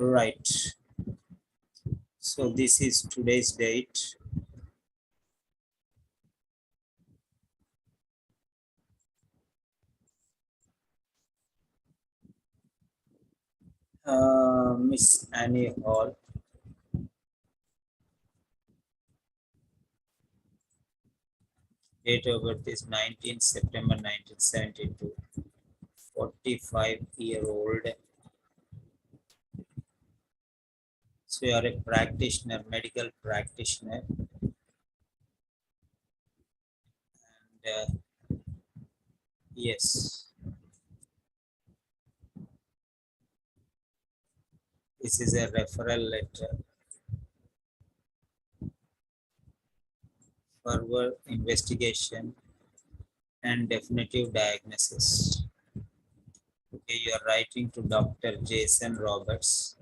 Right. So this is today's date. Miss Annie Hall. Date of birth is 19 September 1972. 45-year-old. So you are a practitioner, medical practitioner. And yes, this is a referral letter. Further investigation and definitive diagnosis. Okay, you are writing to Dr. Jason Roberts.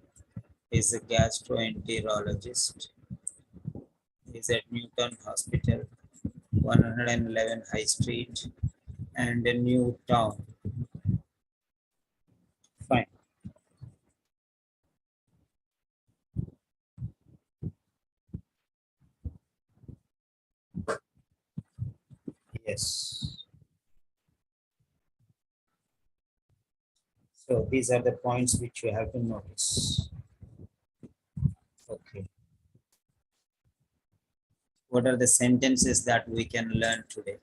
He is a gastroenterologist. He is at Newton Hospital, 111 High Street, and New Town. Fine. Yes. So these are the points which you have to notice. Okay. What are the sentences that we can learn today?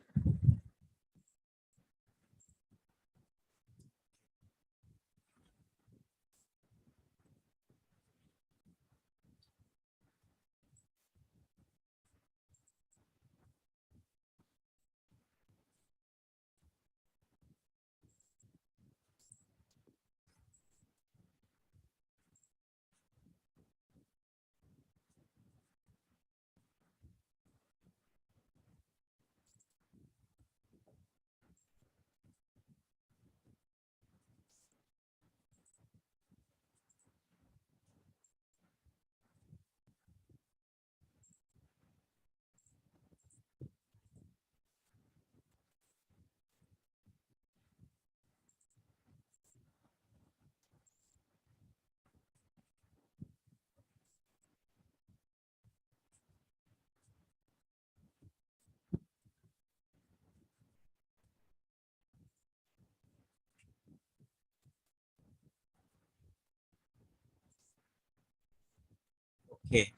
Okay.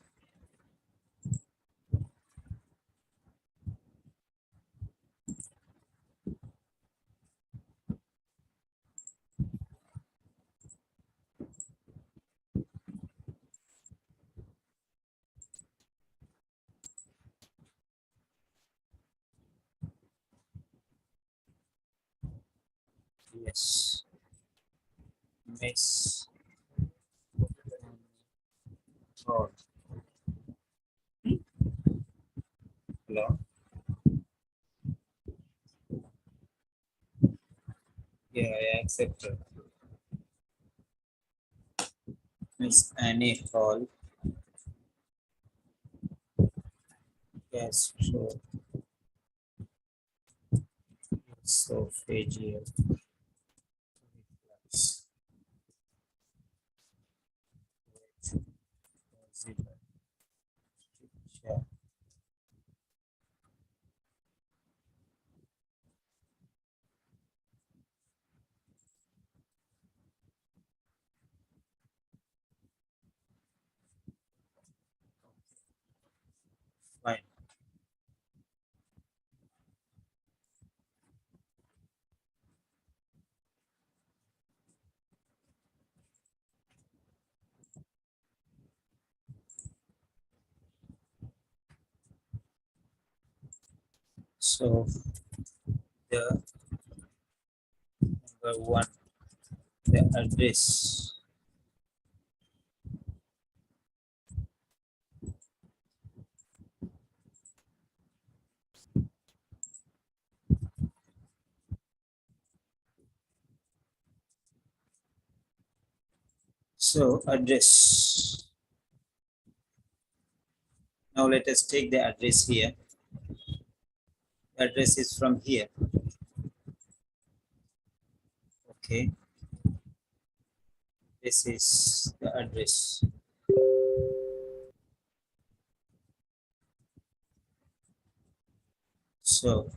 Yes. Miss Todd. Hello. Yeah, I accepted. Miss Annie Hall. Gastro-Oesophageal reflux. Stricture. Fine. So the number one, the address. So address. Now let us take the address here. The address is from here. Okay. This is the address. So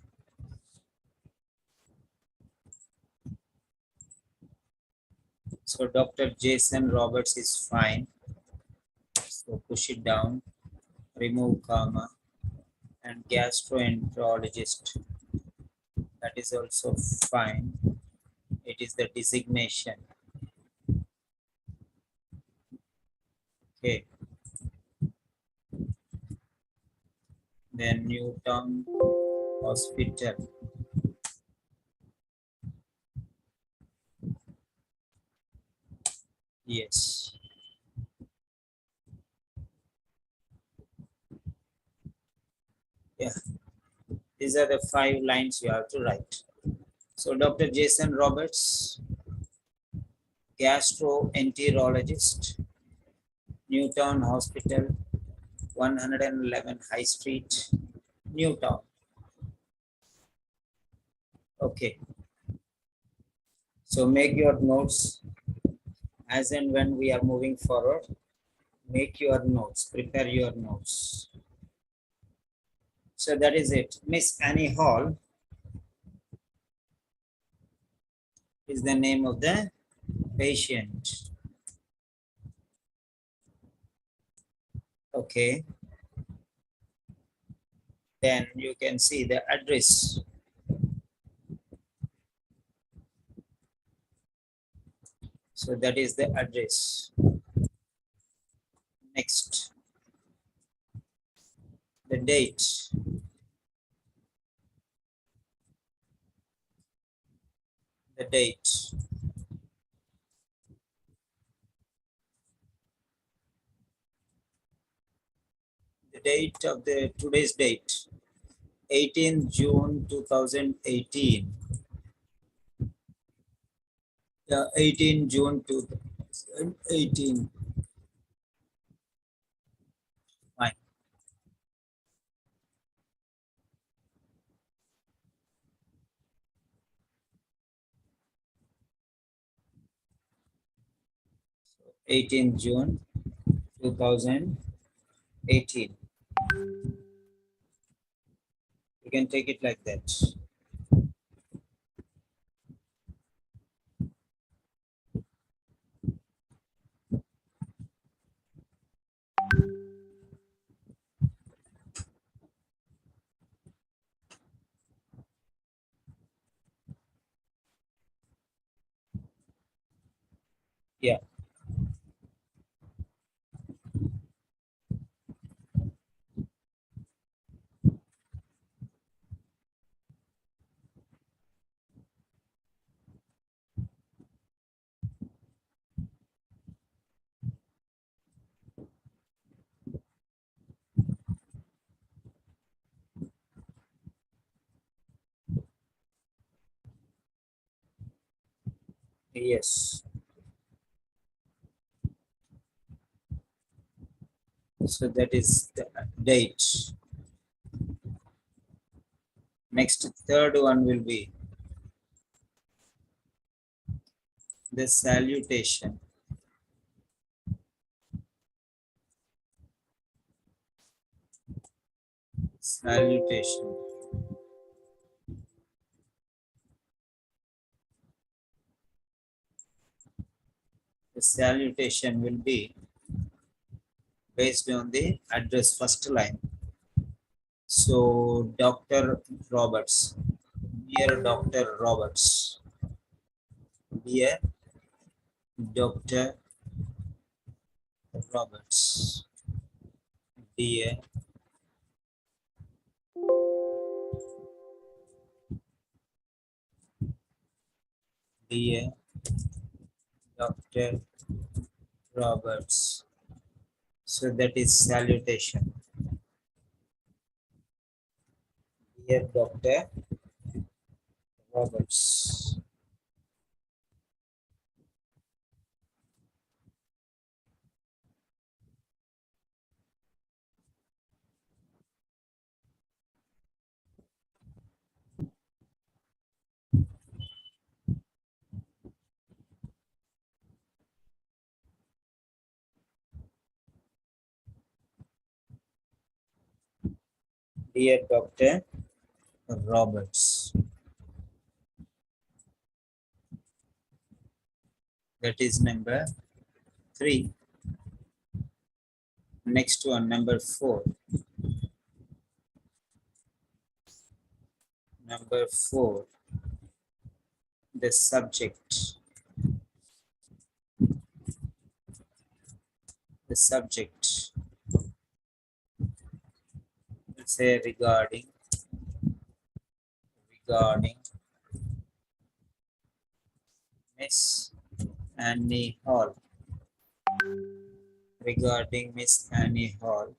Dr. Jason Roberts is fine. So push it down, remove comma, and gastroenterologist, that is also fine. It is the designation. Okay. Then Newtown Hospital. Yes. Yeah. These are the 5 lines you have to write. So Dr. Jason Roberts, gastroenterologist, Newtown Hospital, 111 High Street, Newtown. Okay. So make your notes as and when we are moving forward. Make your notes, prepare your notes. So that is it. Miss Annie Hall is the name of the patient. Okay. Then you can see the address. So that is the address. Next, the date. The date. The date of the today's date, 18th June 2018. 18 June 2018. Fine. 18th June 2018. You can take it like that. Yeah. Yes. So that is the date. Next, third one will be the salutation. Salutation. The salutation will be based on the address first line. So, Dr. Roberts, dear Dr. Roberts, dear Dr. Roberts, dear dear Dr. Roberts. So that is salutation. Dear Dr. Roberts. Dear Dr. Roberts. That is number 3. Next one, number 4. Number 4. The subject. The subject. Let's say regarding Miss Annie Hall. Regarding Miss Annie Hall.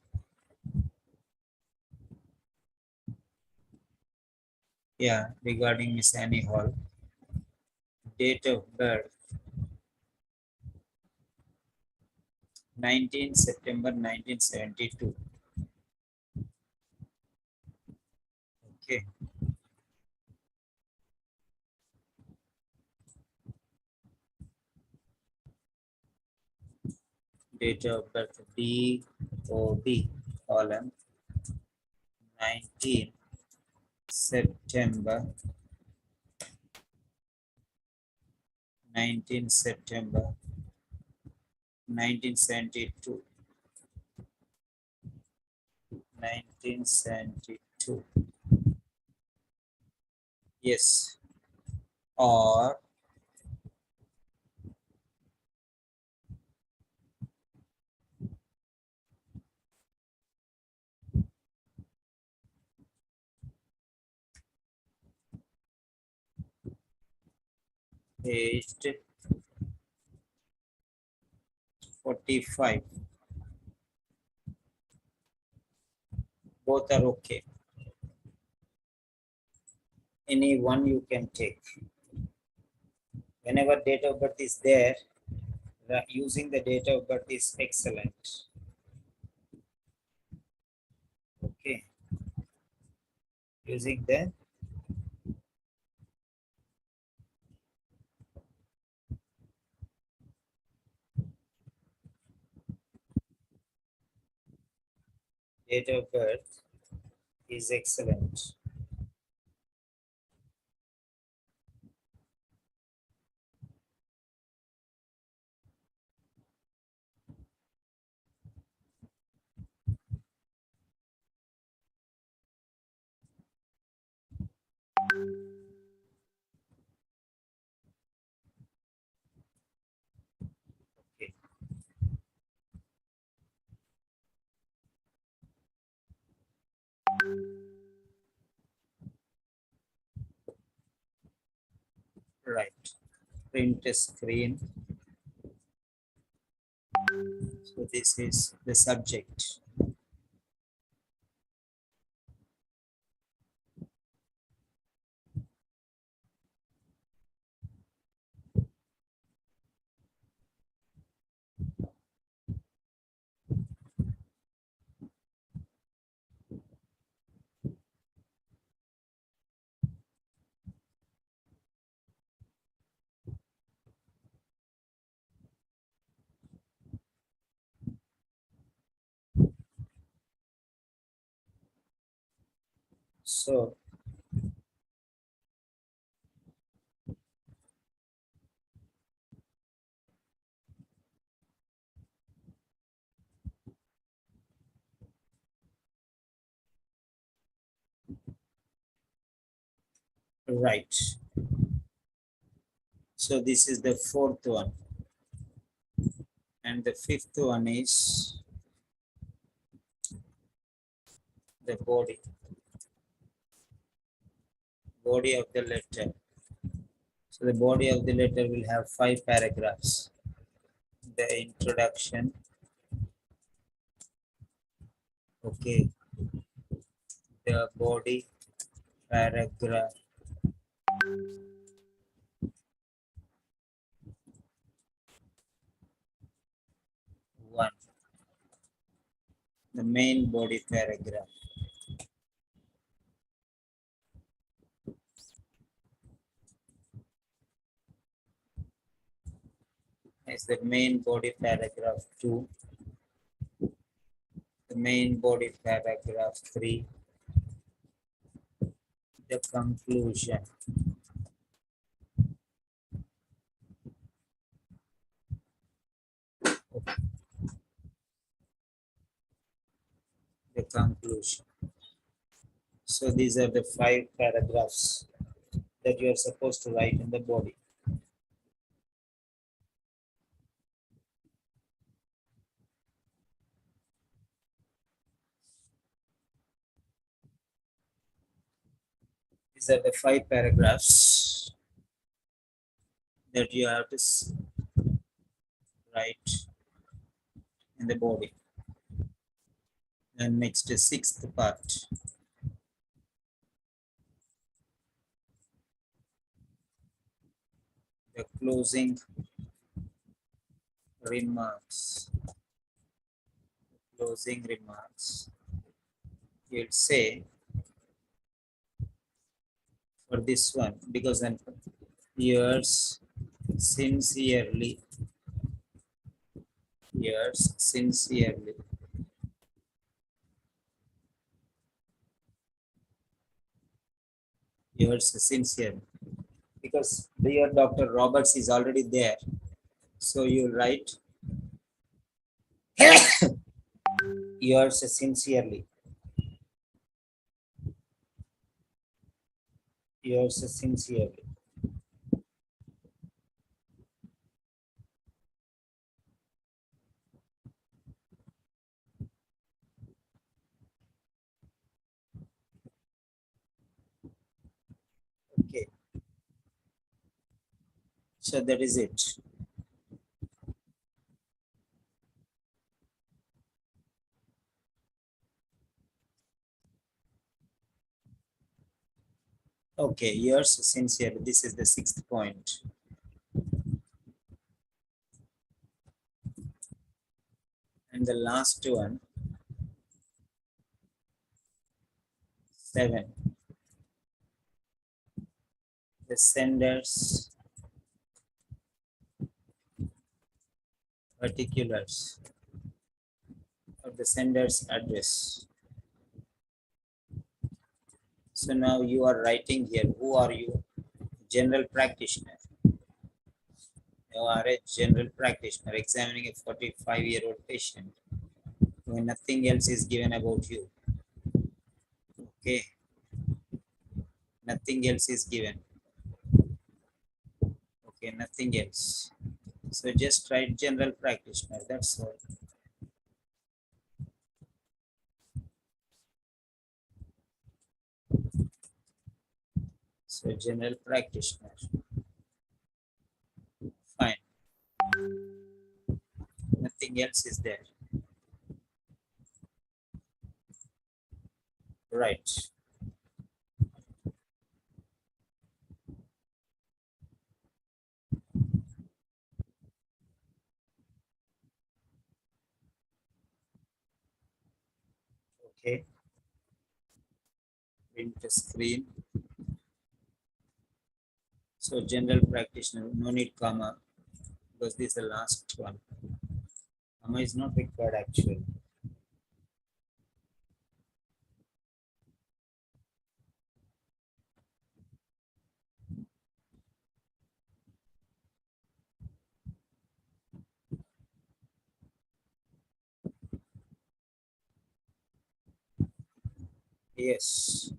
Yeah, regarding Miss Annie Hall. Date of birth 19 September 1972. Okay. Date of birth DOB column 19 September 1972. 1972. Yes. Or aged 45. Both are okay. Any one you can take. Whenever date of birth is there, using the date of birth is excellent. Okay. Using the date of birth is excellent. Okay. Right. Print a screen. So this is the subject. So right. So this is the 4th one. And the 5th one is the body of the letter. So the body of the letter will have 5 paragraphs. The introduction. Okay. The body paragraph. 1. The main body paragraph. Is the main body paragraph 2. The main body paragraph 3. the conclusion. The conclusion. So these are the 5 paragraphs that you are supposed to write in the body. These are the 5 paragraphs that you have to write in the body. And next is 6th part. The closing remarks. Closing remarks. You'll say for this one, because then yours sincerely, yours sincerely, yours sincerely, because your Dr. Roberts is already there, so you write yours sincerely, yours sincerely. Okay, so that is it. Okay, yours sincerely. This is the 6th point. And the last one, 7. The sender's particulars or the sender's address. So now you are writing here, who are you? General practitioner. You are a general practitioner examining a 45-year-old patient when nothing else is given about you. Okay, nothing else is given. Okay, nothing else. So just write general practitioner, that's all. So general practitioner. Fine. Nothing else is there. Right. Okay. Print the screen. So general practitioner, no need comma, because this is the last one. Comma is not required actually. Yes.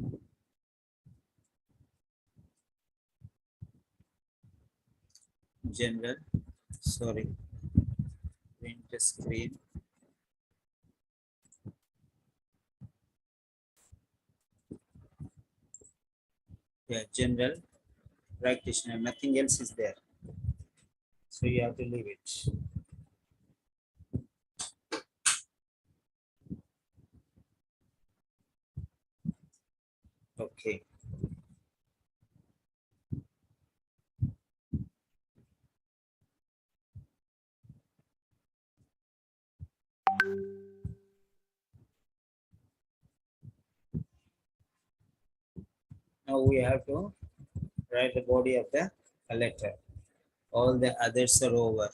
General, sorry, print the screen. Yeah, general practitioner, nothing else is there. So you have to leave it. Okay. Now we have to write the body of the letter. All the others are over.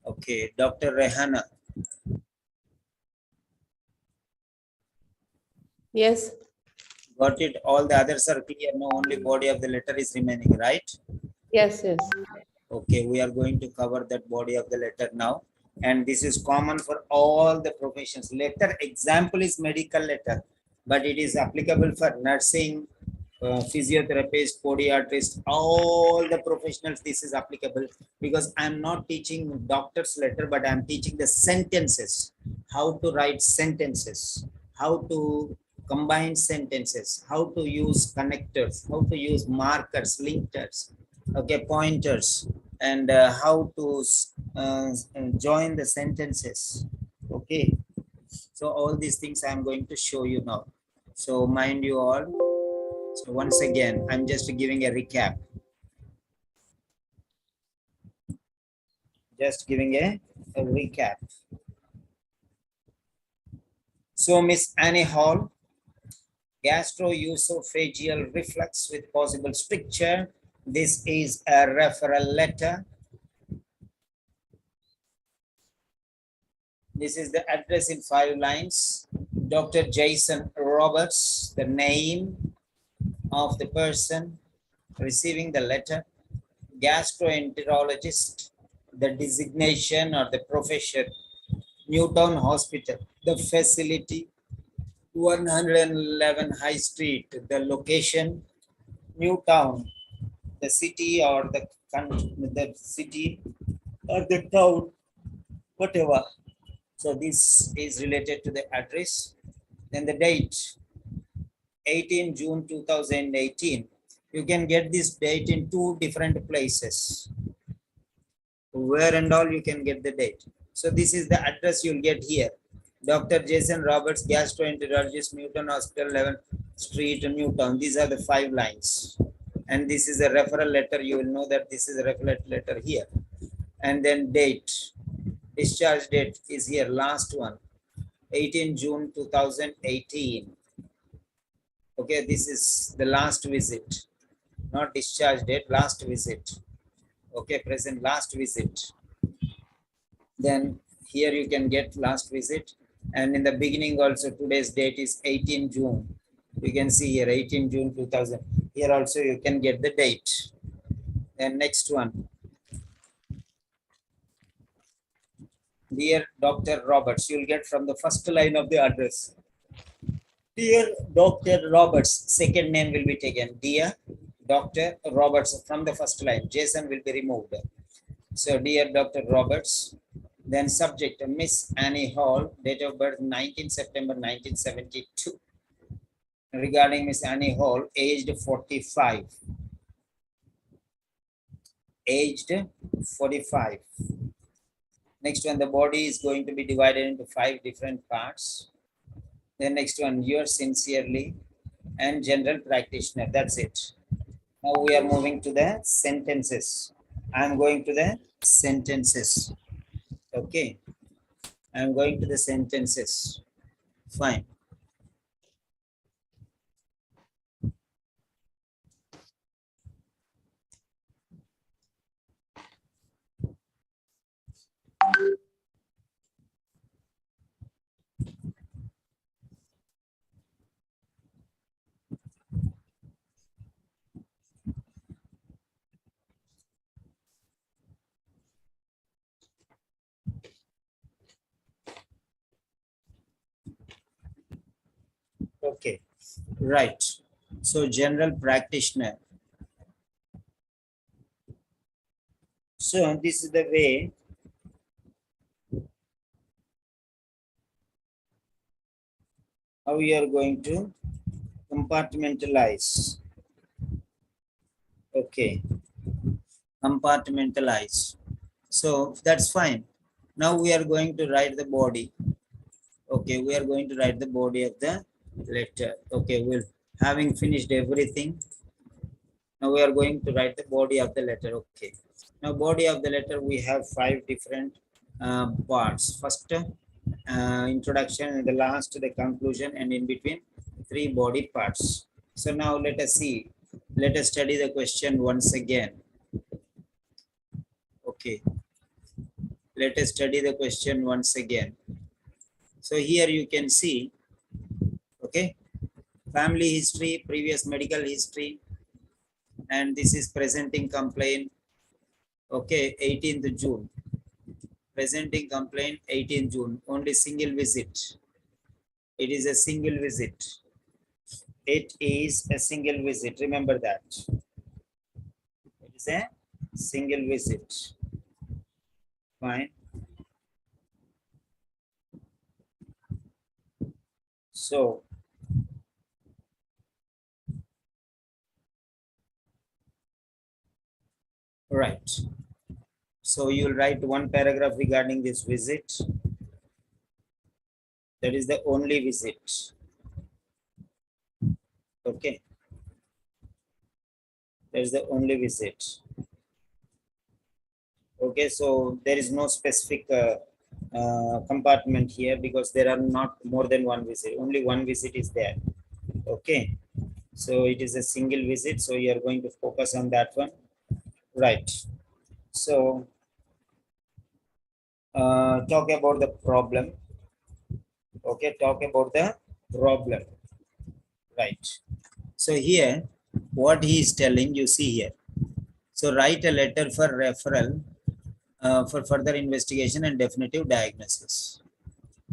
Okay, Dr. Rehana. Yes. Got it? All the others are clear. No, only body of the letter is remaining, right? Yes, yes. Okay, we are going to cover that body of the letter now. And this is common for all the professions. Letter example is medical letter, but it is applicable for nursing, physiotherapist, podiatrist, all the professionals. This is applicable because I'm not teaching doctor's letter, but I'm teaching the sentences, how to write sentences, how to combine sentences, how to use connectors, how to use markers, linkers, okay, pointers, and how to uh, join the sentences. Okay, so all these things I'm going to show you now. So mind you all. So once again, I'm just giving a recap. Just giving a recap. So Miss Annie Hall, gastro-oesophageal reflux with possible stricture. This is a referral letter. This is the address in 5 lines. Dr. Jason Roberts, the name of the person receiving the letter. Gastroenterologist, the designation or the profession. Newtown Hospital, the facility. 111 High Street, the location. Newtown, the city or the country, the city or the town, whatever. So this is related to the address. Then the date, 18 June 2018. You can get this date in 2 different places. Where and all you can get the date. So this is the address you'll get here. Dr. Jason Roberts, gastroenterologist, Newton Hospital, 11th Street, Newtown. These are the 5 lines. And this is a referral letter. You will know that this is a referral letter here. And then date. Discharge date is here, last one, 18 June 2018. Okay, this is the last visit, not discharge date, last visit. Okay, present last visit. Then here you can get last visit. And in the beginning also, today's date is 18 June. You can see here 18 June 2000. Here also you can get the date. Then next one. Dear Dr. Roberts, you'll get from the first line of the address. Dear Dr. Roberts, second name will be taken. Dear Dr. Roberts from the first line. Jason will be removed. So dear Dr. Roberts, then subject Miss Annie Hall, date of birth 19 September 1972. Regarding Miss Annie Hall, aged 45. Aged 45. Next one, the body is going to be divided into 5 different parts. Then next one, yours sincerely and general practitioner. That's it. Now we are moving to the sentences. I'm going to the sentences. Okay. I'm going to the sentences. Fine. Okay, right. So general practitioner. So this is the way how we are going to compartmentalize. Okay, compartmentalize. So that's fine. Now we are going to write the body. Okay, we are going to write the body of the letter. Okay, we're having finished everything. Now we are going to write the body of the letter. Okay. Now body of the letter, we have 5 different parts. First, introduction, and the last, the conclusion, and in between 3 body parts. So now let us see. Let us study the question once again. Okay. Let us study the question once again. So here you can see, okay, family history, previous medical history, and this is presenting complaint. Okay, 18th June. Presenting complaint 18th June. Only single visit. It is a single visit. It is a single visit. Remember that. It is a single visit. Fine. So, right. So you'll write one paragraph regarding this visit. That is the only visit. Okay. That is the only visit. Okay, so there is no specific compartment here because there are not more than one visit. Only one visit is there. Okay. So it is a single visit. So you are going to focus on that one. Right. So talk about the problem. Okay, talk about the problem. Right. So here, what he is telling, you see here. So write a letter for referral for further investigation and definitive diagnosis.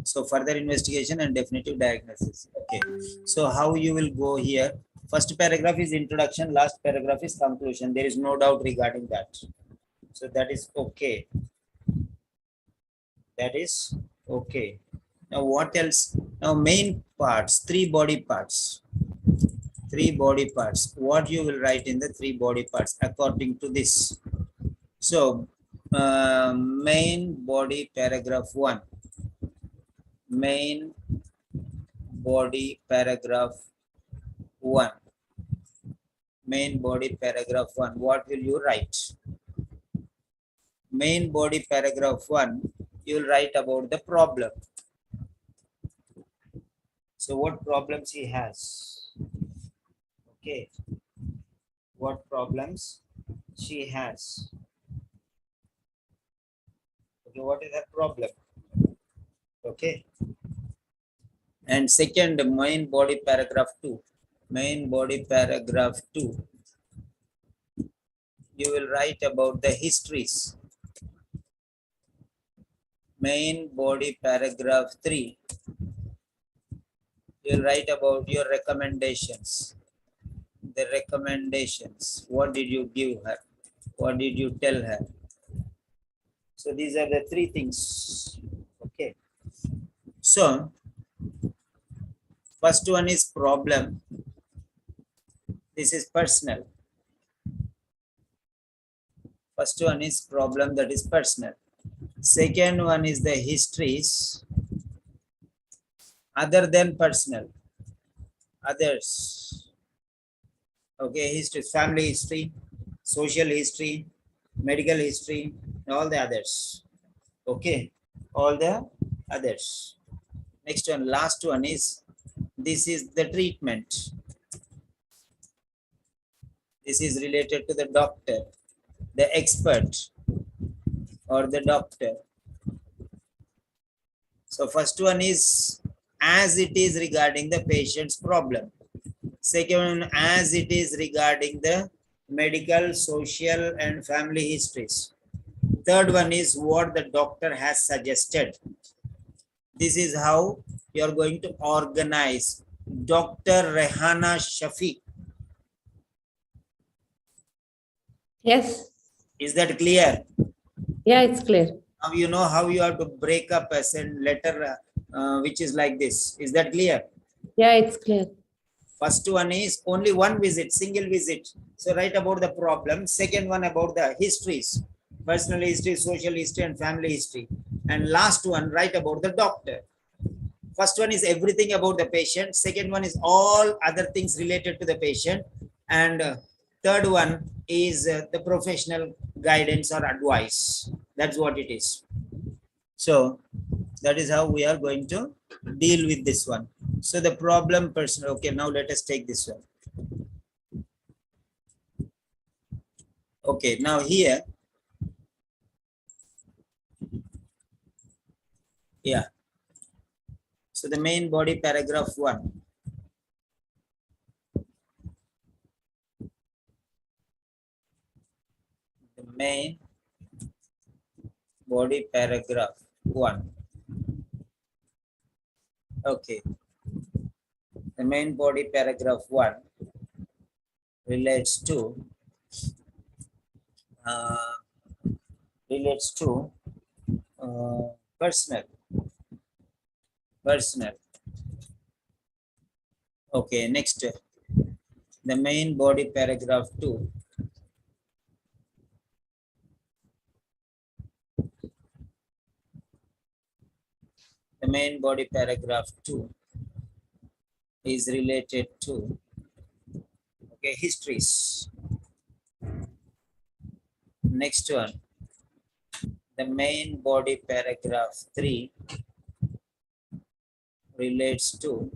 So further investigation and definitive diagnosis. Okay. So how you will go here? First paragraph is introduction, last paragraph is conclusion. There is no doubt regarding that. So that is okay. That is okay. Now what else? Now main parts, three body parts. Three body parts. What you will write in the three body parts according to this? So main body paragraph 1. Main body paragraph 1. Main body paragraph 1. What will you write? Main body paragraph 1. You will write about the problem. So what problems he has? Okay. What problems she has? Okay, what is her problem? Okay. And second, main body paragraph 2. Main body paragraph 2. You will write about the histories. Main body paragraph 3. You'll write about your recommendations. The recommendations. What did you give her? What did you tell her? So these are the three things. Okay. So first one is problem. This is personal. First one is problem, that is personal. Second one is the histories other than personal. Others. Okay, history, family history, social history, medical history, all the others. Okay, all the others. Next one, last one is, this is the treatment. This is related to the doctor, the expert or the doctor. So first one is as it is regarding the patient's problem. Second one, as it is regarding the medical, social and family histories. Third one is what the doctor has suggested. This is how you are going to organize. Dr. Rehana Shafiq. Yes. Is that clear? Yeah, it's clear. Now you know how you have to break up a letter which is like this. Is that clear? Yeah, it's clear. First one is only one visit, single visit. So write about the problem. Second one about the histories, personal history, social history and family history. And last one, write about the doctor. First one is everything about the patient. Second one is all other things related to the patient. And third one is the professional guidance or advice. That's what it is. So that is how we are going to deal with this one. So the problem person. Okay, now let us take this one. Okay, now here. Yeah. So the main body paragraph 1. The main body paragraph 1. Okay. The main body paragraph 1 relates to uh, relates to personal. Okay, next, the main body paragraph 2 the main body paragraph 2 is related to, okay, histories. Next one, the main body paragraph 3 relates to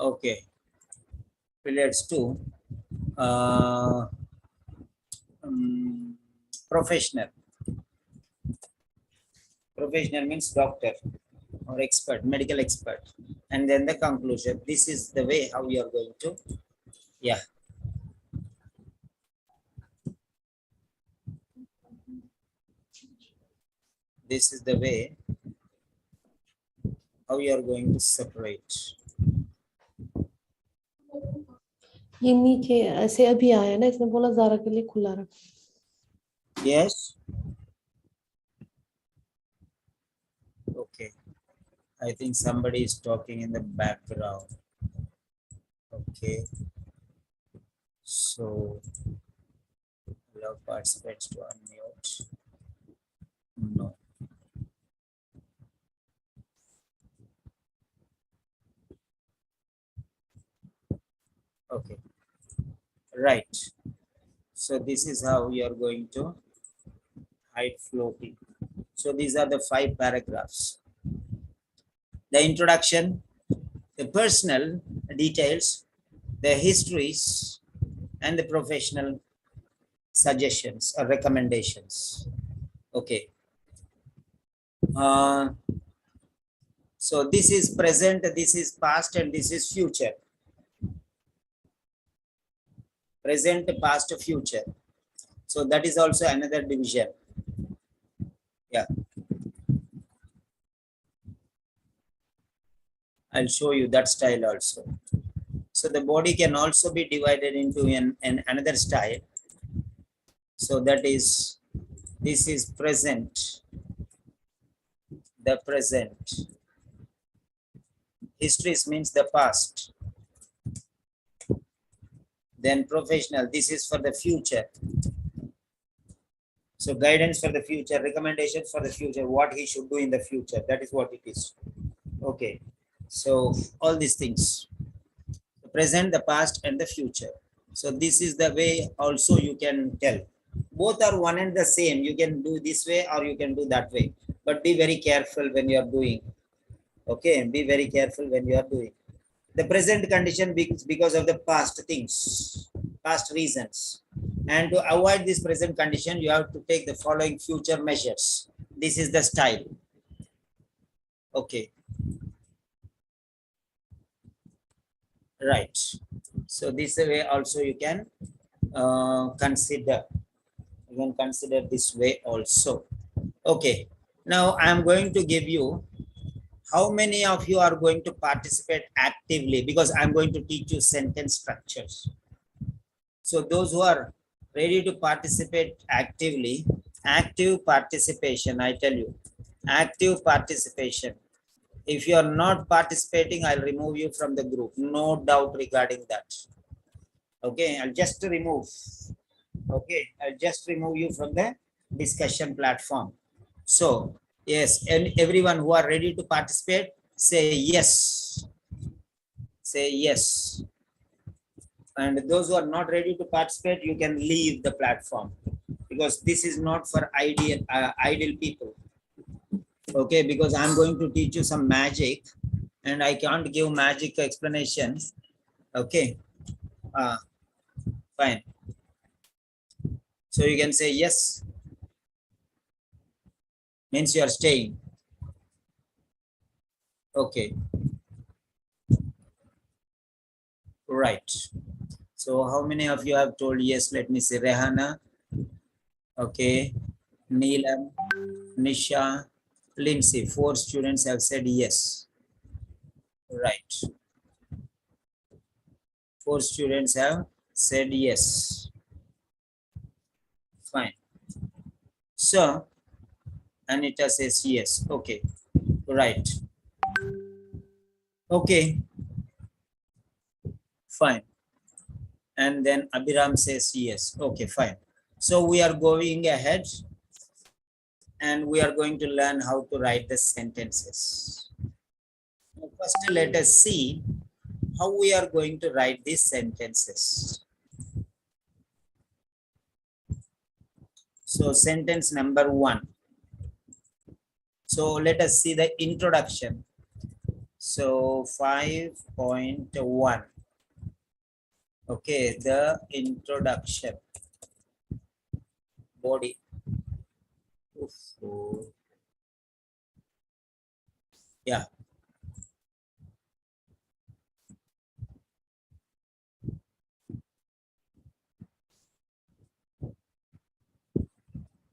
okay, relates to uh, um, professional. Professional means doctor or expert, medical expert. And then the conclusion. This is the way how you are going to, yeah. This is the way how you are going to separate. ये नीचे ऐसे अभी आया ना, इसने बोला ज़ारा के लिए खुला रखो। Yes. Okay. I think somebody is talking in the background. Okay. So allow participants to unmute. No. Okay. Right. So this is how you are going to hide floating. So these are the 5 paragraphs. The introduction, the personal details, the histories, and the professional suggestions or recommendations. Okay. So this is present, this is past, and this is future. Present, past, future. So that is also another division. Yeah. I'll show you that style also. So the body can also be divided into an another style. So that is, this is present, the present. Histories means the past. Then professional, this is for the future. So guidance for the future, recommendations for the future, what he should do in the future. That is what it is. Okay. So all these things, the present, the past, and the future. So this is the way also you can tell. Both are one and the same. You can do this way or you can do that way. But be very careful when you are doing. Okay, be very careful when you are doing. The present condition because of the past things, past reasons. And to avoid this present condition, you have to take the following future measures. This is the style. Okay. Right. So this way also you can consider. You can consider this way also. Okay. Now I am going to give you how many of you are going to participate actively, because I'm going to teach you sentence structures. So those who are ready to participate actively, active participation, I tell you, active participation. If you are not participating, I'll remove you from the group. No doubt regarding that. Okay, I'll just remove. Okay, I'll just remove you from the discussion platform. So, yes, and everyone who are ready to participate, say yes. Say yes. And those who are not ready to participate, you can leave the platform, because this is not for idle people. Okay, because I'm going to teach you some magic and I can't give magic explanation. Okay, fine. So you can say yes. Means you are staying. Okay. Right. So how many of you have told yes? Let me see. Rehana. Okay. Neelam, Nisha, Lindsay. 4 students have said yes. Right. 4 students have said yes. Fine. So, Anita says yes. Okay. Right. Okay. Fine. And then Abhiram says yes. Okay, fine. So we are going ahead and we are going to learn how to write the sentences. First, let us see how we are going to write these sentences. So sentence number 1. So let us see the introduction. So 5.1. Okay, the introduction. Body. Yeah.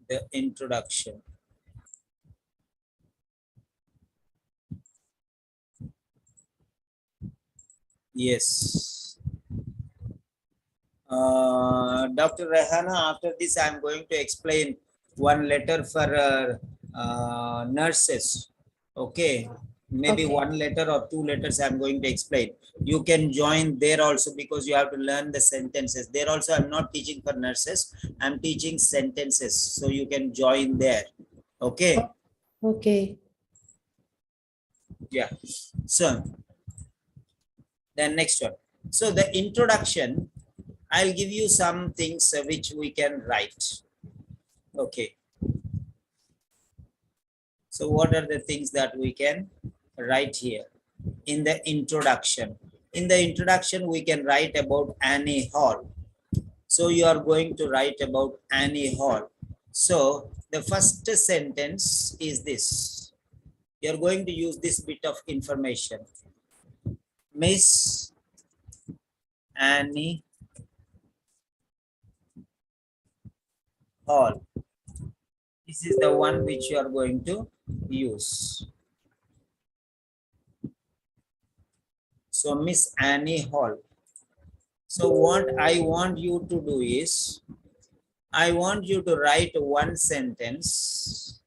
The introduction. Yes. Dr. Rehana, after this, I'm going to explain one letter for nurses. Okay. Maybe Okay. 1 letter or 2 letters I'm going to explain. You can join there also because you have to learn the sentences. There also, I'm not teaching for nurses. I'm teaching sentences. So you can join there. Okay. Okay. Yeah. So then next one. So the introduction, I'll give you some things which we can write. Okay. So what are the things that we can write here in the introduction? In the introduction, we can write about Annie Hall. So you are going to write about Annie Hall. So the first sentence is this. You're going to use this bit of information. Miss Annie Hall. This is the one which you are going to use. So Miss Annie Hall. So what I want you to do is, I want you to write one sentence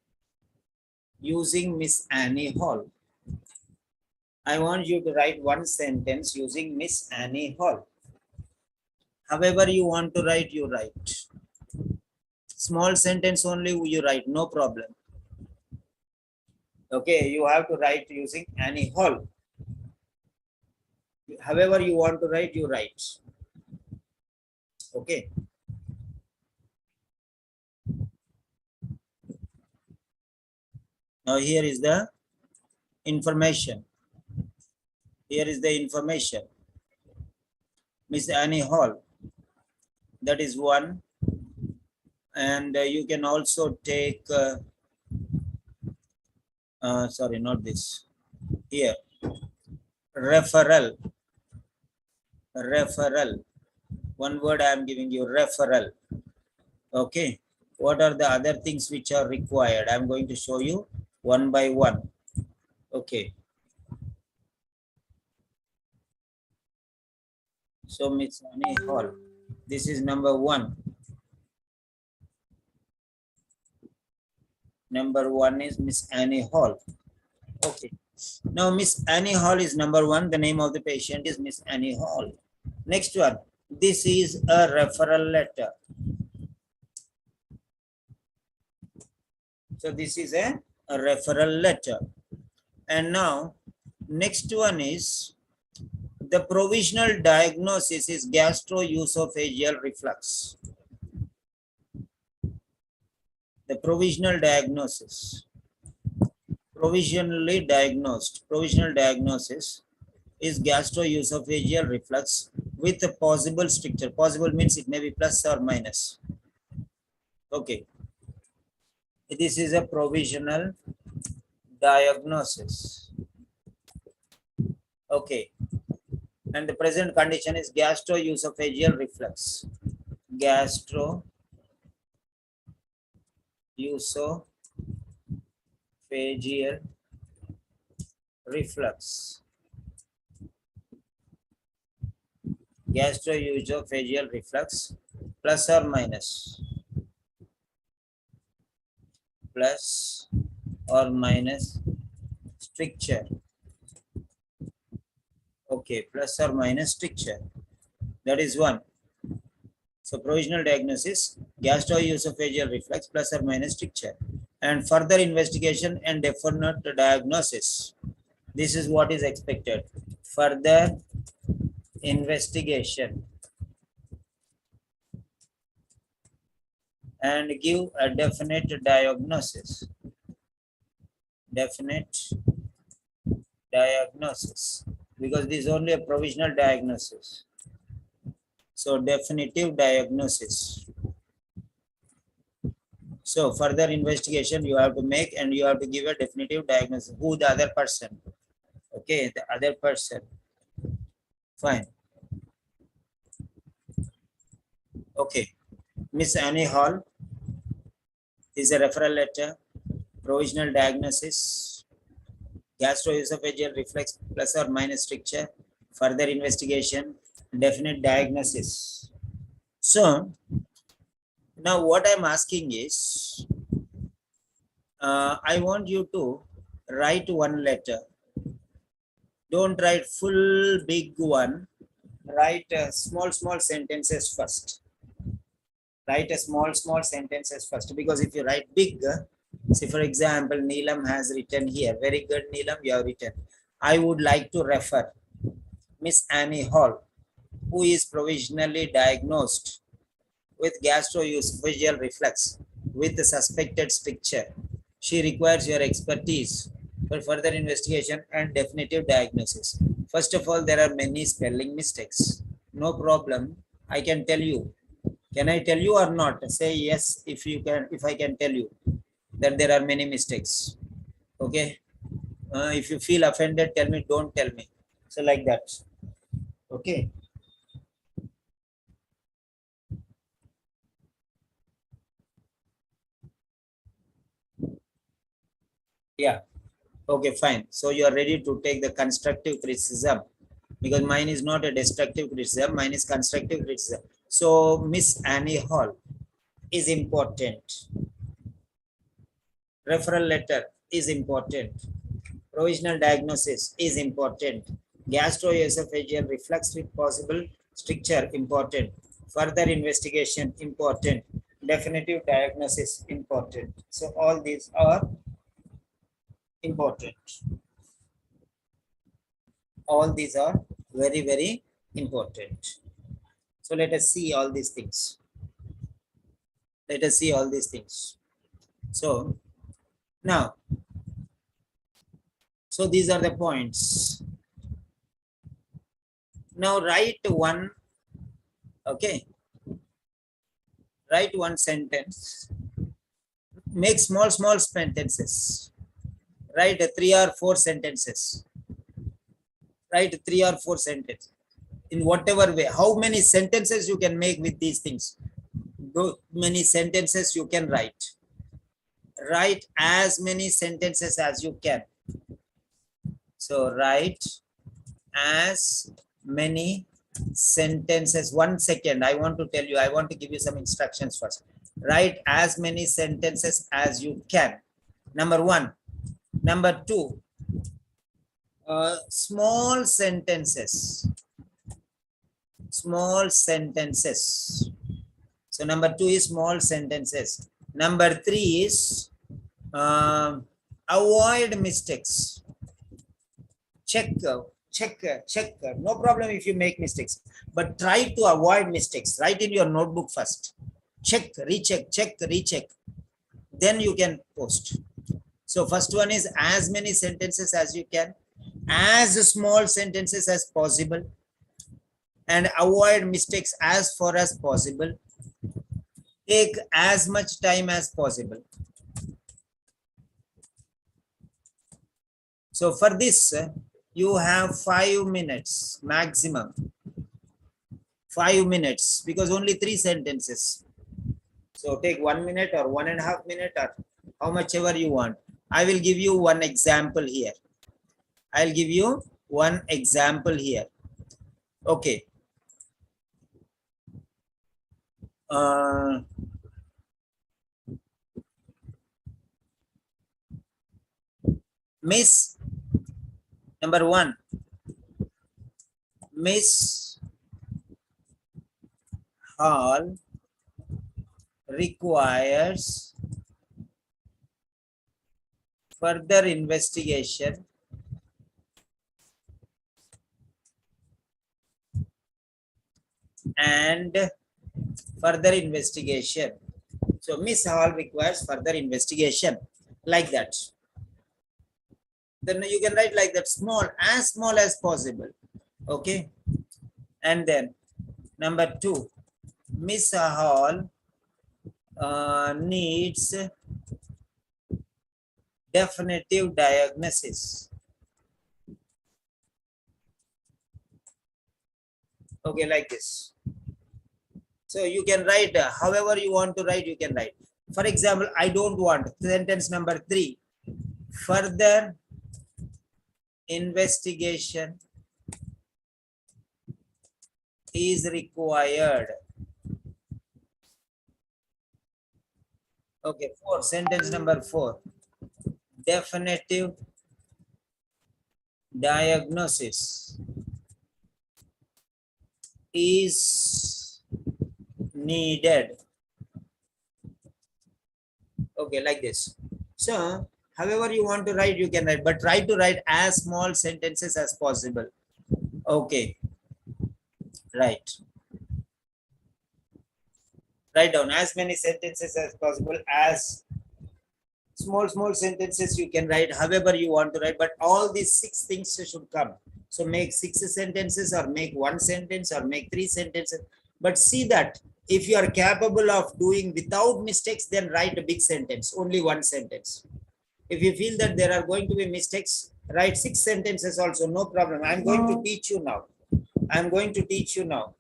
using Miss Annie Hall. I want you to write one sentence using Miss Annie Hall. However you want to write, you write. Small sentence only you write, no problem. Okay, you have to write using Annie Hall. However you want to write, you write. Okay. Now here is the information. Here is the information. Miss Annie Hall. That is one. And you can also take, sorry, not this. Here, referral. Referral. One word I am giving you, referral. Okay. What are the other things which are required? I am going to show you one by one. Okay. So Miss Annie Hall. This is number 1. Number 1 is Miss Annie Hall. Okay. Now Miss Annie Hall is number 1. The name of the patient is Miss Annie Hall. Next one. This is a referral letter. So this is a referral letter. And now next one is the provisional diagnosis is gastro-oesophageal reflux. The provisional diagnosis. Provisional diagnosis is gastro-oesophageal reflux with a possible stricture. Possible means it may be plus or minus. Okay. This is a provisional diagnosis. Okay. And the present condition is gastro-oesophageal reflux. Gastro-oesophageal reflux. Gastro-oesophageal reflux, plus or minus. Plus or minus stricture. Okay, plus or minus stricture. That is one. So provisional diagnosis, gastro-oesophageal reflux plus or minus stricture. And further investigation and definite diagnosis. This is what is expected. Further investigation and give a definite diagnosis. Definite diagnosis. Because this is only a provisional diagnosis. So definitive diagnosis. So further investigation you have to make and you have to give a definitive diagnosis. Who the other person? Okay, the other person. Fine. Okay. Miss Annie Hall is a referral letter, provisional diagnosis, gastro-oesophageal reflux plus or minus stricture, further investigation, definite diagnosis. So now what I'm asking is, I want you to write one letter. Don't write full big one. Write small sentences first. Write a small sentences first, because if you write big, say for example, Neelam has written here, very good Neelam, you have written, I would like to refer Miss Annie Hall, who is provisionally diagnosed with gastro-oesophageal reflux with the suspected stricture. She requires your expertise for further investigation and definitive diagnosis. First of all, there are many spelling mistakes. No problem. I can tell you. Can I tell you or not? Say yes if you can. If I can tell you that there are many mistakes. Okay. If you feel offended, tell me. Don't tell me. So like that. Okay. Yeah. Okay, fine. So you are ready to take the constructive criticism, because mine is not a destructive criticism, mine is constructive criticism. So Miss Annie Hall is important. Referral letter is important. Provisional diagnosis is important. Gastro-oesophageal reflux with possible stricture important. Further investigation important. Definitive diagnosis important. So all these are important. All these are very important. So let us see all these things. Let us see all these things. So now, so these are the points. Now write one, okay, write one sentence. Make small sentences. Write 3 or 4 sentences. Write 3 or 4 sentences in whatever way. How many sentences you can make with these things? How many sentences you can write? Write as many sentences as you can. So write as many sentences. 1 second. I want to tell you, I want to give you some instructions first. Write as many sentences as you can. Number 1. Number 2. Small sentences. Small sentences. So number 2 is small sentences. Number 3 is avoid mistakes. Check. No problem if you make mistakes, but try to avoid mistakes. Write in your notebook first. Check, recheck. Then you can post. So first one is as many sentences as you can, as small sentences as possible, and avoid mistakes as far as possible. Take as much time as possible. So for this, you have 5 minutes maximum. 5 minutes, because only 3 sentences. So take 1 minute or 1.5 minute or how much ever you want. I will give you one example here. I'll give you one example here. Okay. Miss number 1. Miss Hall requires further investigation and further investigation. So Miss Hall requires further investigation, like that. Then you can write like that, as small as possible. Okay. And then number 2, Miss Hall needs definitive diagnosis. Okay, like this. So you can write however you want to write, you can write. For example, I don't want sentence number 3. Further investigation is required. Okay, 4. Sentence number 4. Definitive diagnosis is needed. Okay, like this. So however you want to write, you can write, but try to write as small sentences as possible. Okay, right. Write down as many sentences as possible, as small sentences you can write however you want to write, but all these 6 things should come. So make 6 sentences or make 1 sentence or make 3 sentences, but see that if you are capable of doing without mistakes, then write a big sentence, only 1 sentence. If you feel that there are going to be mistakes, write 6 sentences also, no problem. I'm going to teach you now. I'm going to teach you now.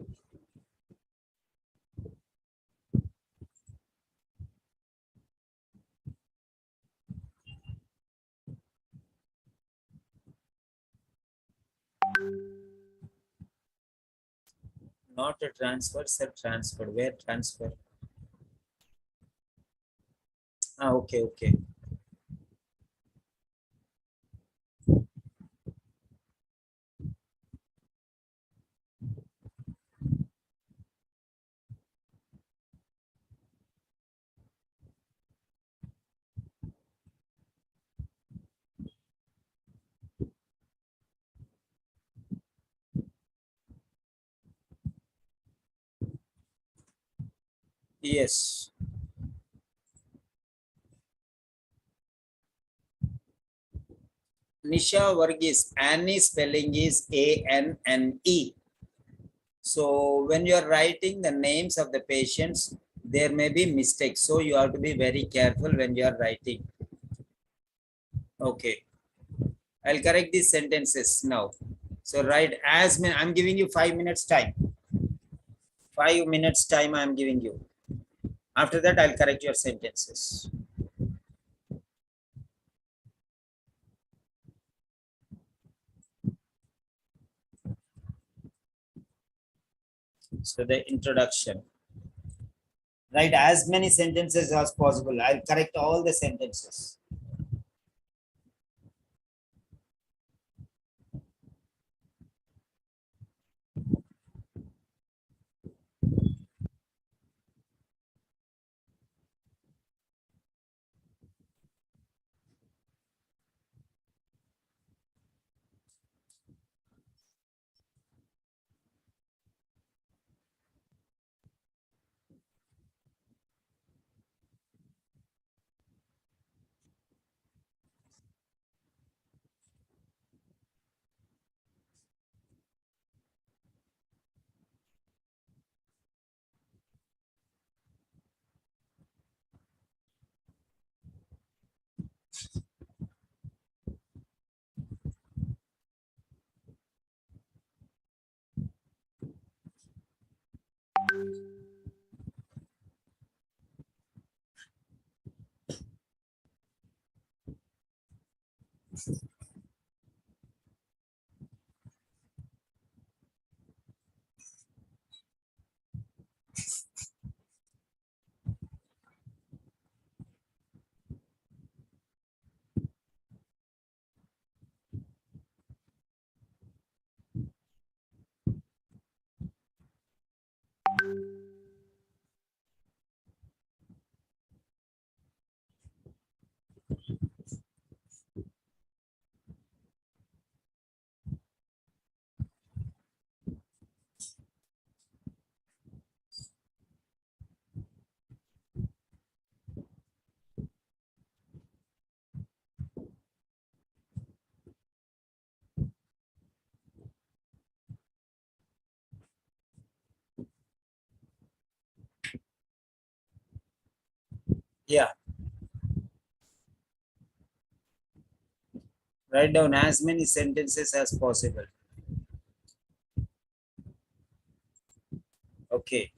Not a transfer, sir, transfer. Where transfer? Ah, okay, okay. Yes. Nisha Varghese, Annie spelling is A-N-N-E. So when you are writing the names of the patients, there may be mistakes. So you have to be very careful when you are writing. Okay. I'll correct these sentences now. So write as many, I'm giving you 5 minutes time. 5 minutes time I'm giving you. After that, I'll correct your sentences. So the introduction. Write as many sentences as possible. I'll correct all the sentences. Yeah. Write down as many sentences as possible. Okay.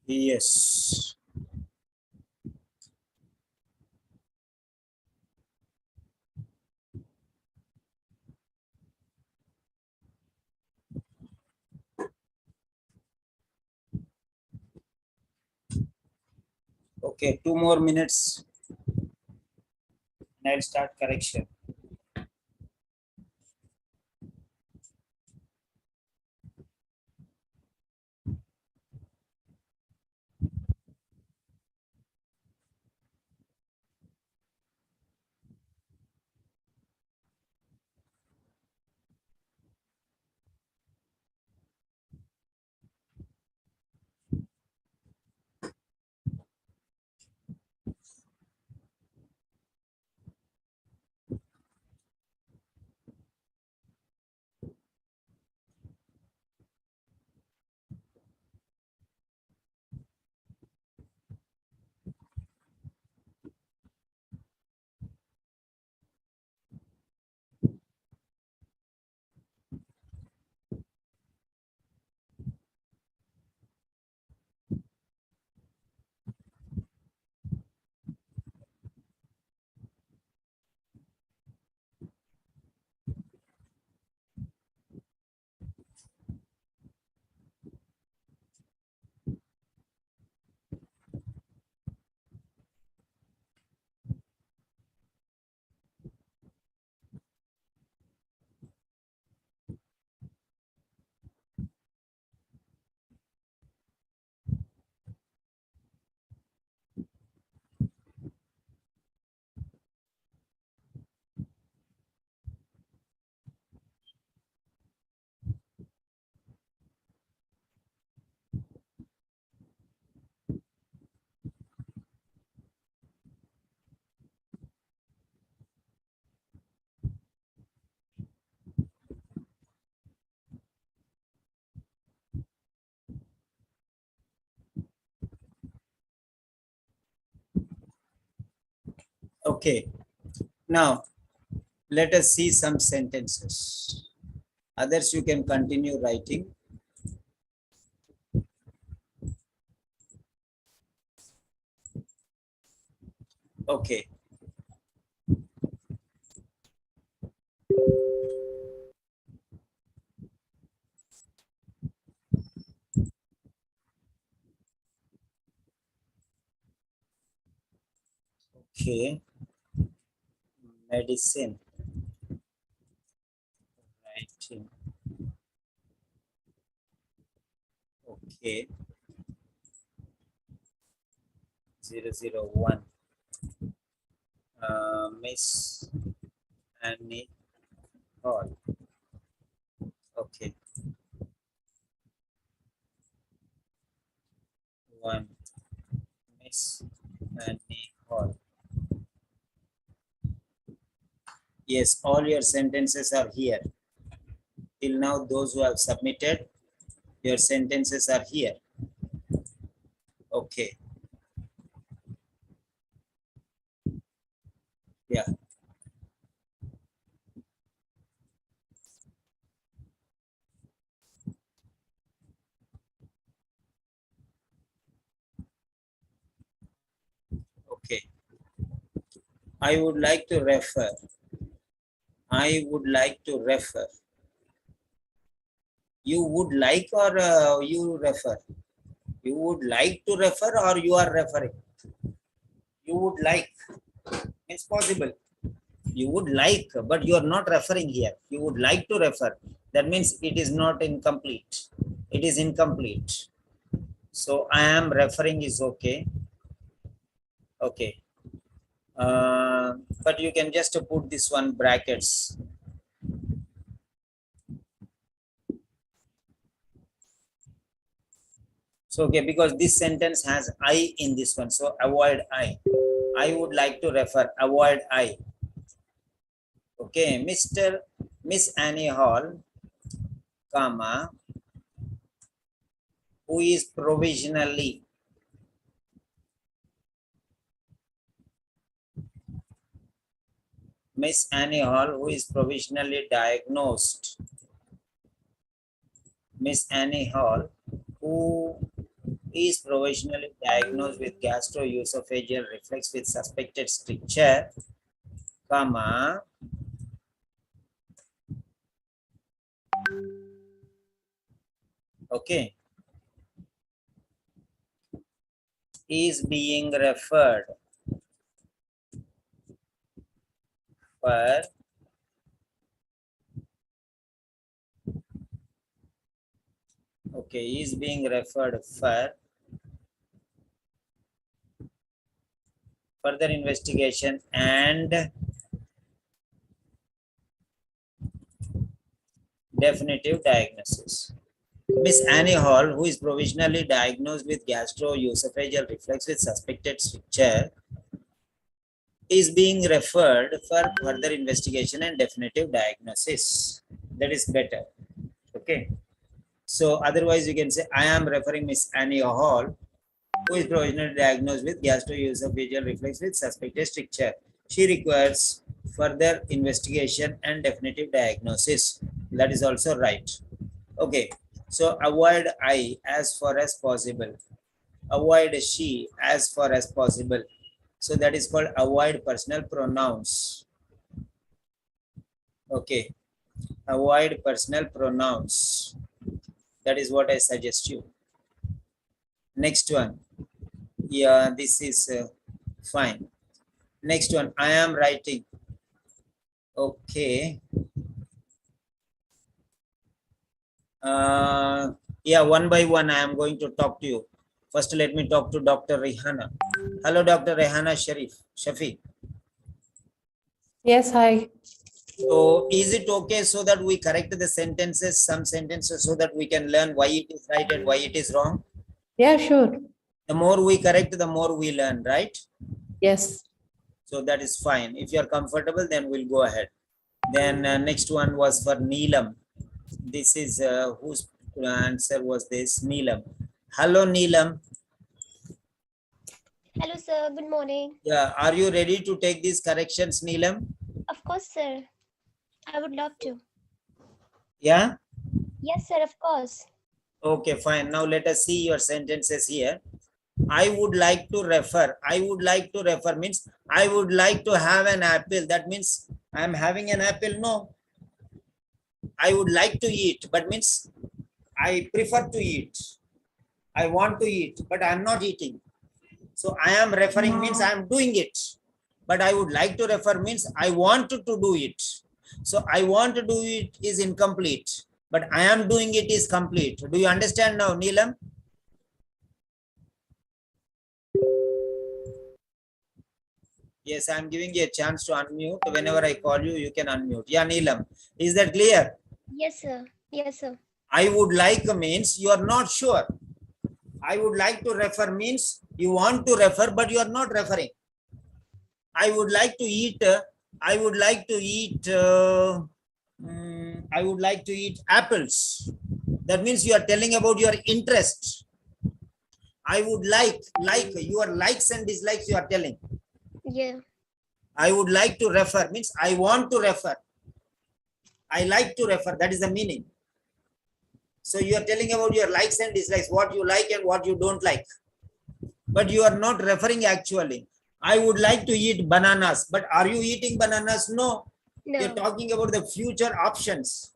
Yes. Okay, 2 more minutes and I'll start correction. Okay. Now, let us see some sentences. Others you can continue writing. Okay. Okay. Medicine. Writing. Okay. 001. Miss Annie Hall. Okay. 1. Miss Annie Hall. Yes, all your sentences are here. Till now, those who have submitted, your sentences are here. Okay. Yeah. Okay. I would like to refer. I would like to refer. You would like or you refer? You would like to refer or you are referring? You would like. It's possible. You would like, but you are not referring here. You would like to refer. That means it is not incomplete. It is incomplete. So I am referring is okay. Okay. But you can just put this one brackets. So, okay, because this sentence has I in this one. So avoid I. I would like to refer, avoid I. Okay, Miss Annie Hall, comma, who is provisionally Miss Annie Hall, who is provisionally diagnosed. Miss Annie Hall, who is provisionally diagnosed with gastro-oesophageal reflux with suspected stricture, comma, okay, is being referred for is being referred for further investigation and definitive diagnosis. Miss Annie Hall, who is provisionally diagnosed with gastro-oesophageal reflux with suspected stricture, is being referred for further investigation and definitive diagnosis. That is better. Okay. So otherwise you can say, I am referring Miss Annie Hall, who is provisionally diagnosed with gastro-oesophageal reflux with suspected stricture. She requires further investigation and definitive diagnosis. That is also right. Okay. So avoid I as far as possible. Avoid she as far as possible. So that is called avoid personal pronouns. Okay. Avoid personal pronouns. That is what I suggest you. Next one. Yeah, this is fine. Next one. I am writing. Okay. Yeah, one by one, I am going to talk to you. First, let me talk to Dr. Rehana. Hello, Dr. Rehana Shafi. Yes, hi. So, is it okay so that we correct the sentences, some sentences, so that we can learn why it is right and why it is wrong? Yeah, sure. The more we correct, the more we learn, right? Yes. So that is fine. If you are comfortable, then we'll go ahead. Then next one was for Neelam. This is whose answer was this? Neelam. Hello, Neelam. Hello, sir. Good morning. Yeah, are you ready to take these corrections, Neelam? Of course, sir. I would love to. Yeah? Yes, sir. Of course. Okay, fine. Now let us see your sentences here. I would like to refer. I would like to refer means I would like to have an apple. That means I am having an apple. No, I would like to eat, but means I prefer to eat. I want to eat, but I am not eating. So I am referring means I am doing it. But I would like to refer means I want to do it. So I want to do it is incomplete, but I am doing it is complete. Do you understand now, Neelam? Yes, I am giving you a chance to unmute. Whenever I call you, you can unmute. Yeah, Neelam. Is that clear? Yes, sir. Yes, sir. I would like means you are not sure. I would like to refer means you want to refer, but you are not referring. I would like to eat. I would like to eat. I would like to eat apples. That means you are telling about your interest. I would like your likes and dislikes. You are telling. Yeah. I would like to refer means I want to refer. I like to refer. That is the meaning. So you are telling about your likes and dislikes, what you like and what you don't like. But you are not referring actually. I would like to eat bananas, but are you eating bananas? No. No. You're talking about the future options.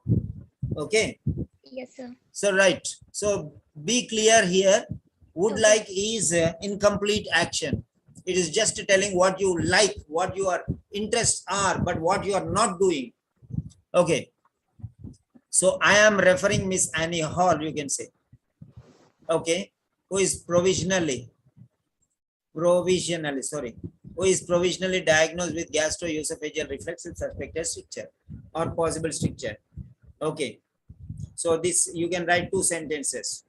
Okay. Yes, sir. So right. So be clear here. Would Okay. like is incomplete action. It is just telling what you like, what your interests are, but what you are not doing. Okay. So I am referring Miss Annie Hall, you can say. Okay. Who is provisionally diagnosed with gastro-oesophageal reflux with suspected stricture or possible stricture. Okay. So this, you can write 2 sentences.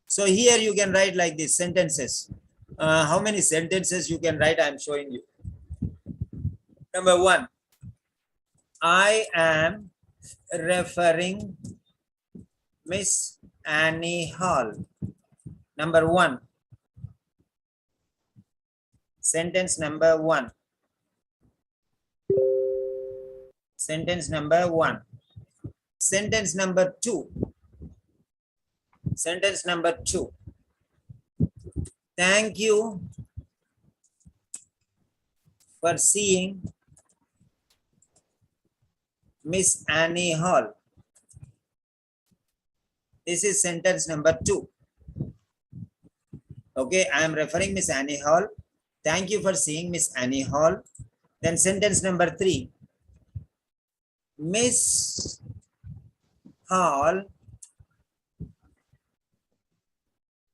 So here you can write like this sentences. How many sentences you can write? I'm showing you. Number 1, I am referring Miss Annie Hall. Number 1. Sentence number 1. Sentence number 1. Sentence number 2. Sentence number 2. Thank you for seeing Miss Annie Hall. This is sentence number 2. Okay, I am referring Miss Annie Hall. Thank you for seeing Miss Annie Hall. Then sentence number 3. Miss Hall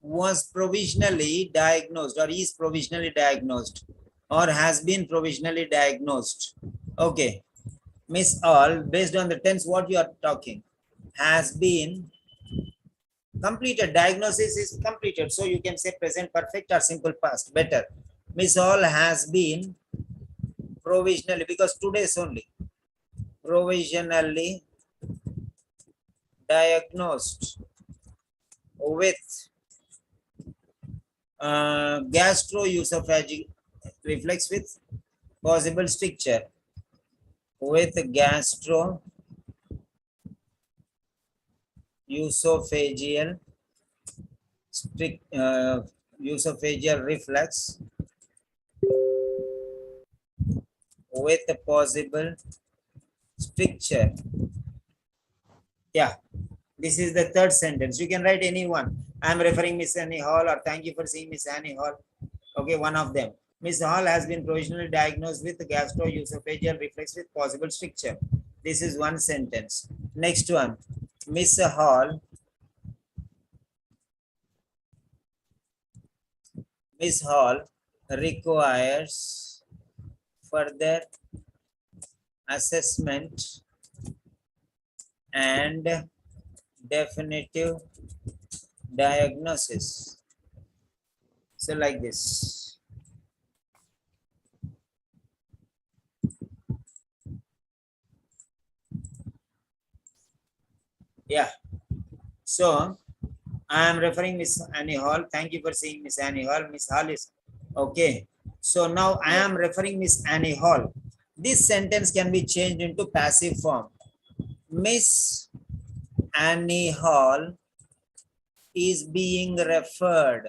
was provisionally diagnosed or is provisionally diagnosed or has been provisionally diagnosed. Okay. Miss Hall, based on the tense what you are talking, has been completed. Diagnosis is completed. So you can say present perfect or simple past. Better. Miss Hall has been provisionally, because today's only, provisionally diagnosed with gastro-oesophageal reflux with possible stricture. With gastro-oesophageal esophageal reflux with a possible stricture. Yeah, this is the 3rd sentence. You can write any one. I am referring Miss Annie Hall, or thank you for seeing Miss Annie Hall. Okay, one of them. Miss Hall has been provisionally diagnosed with gastro-oesophageal reflux with possible stricture. This is one sentence. Next one. Miss Hall requires further assessment and definitive diagnosis. So like this. Yeah. So I am referring Miss Annie Hall. Thank you for seeing Miss Annie Hall. Miss Hall is okay. So now I am referring Miss Annie Hall. This sentence can be changed into passive form. Miss Annie Hall is being referred.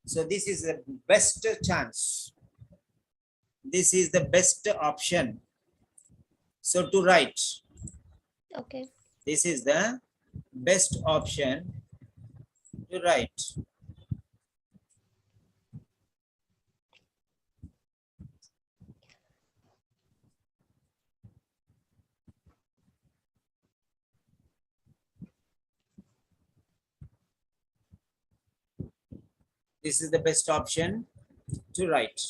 So this is the best chance. This is the best option. So to write, Okay. this is the best option to write. This is the best option to write.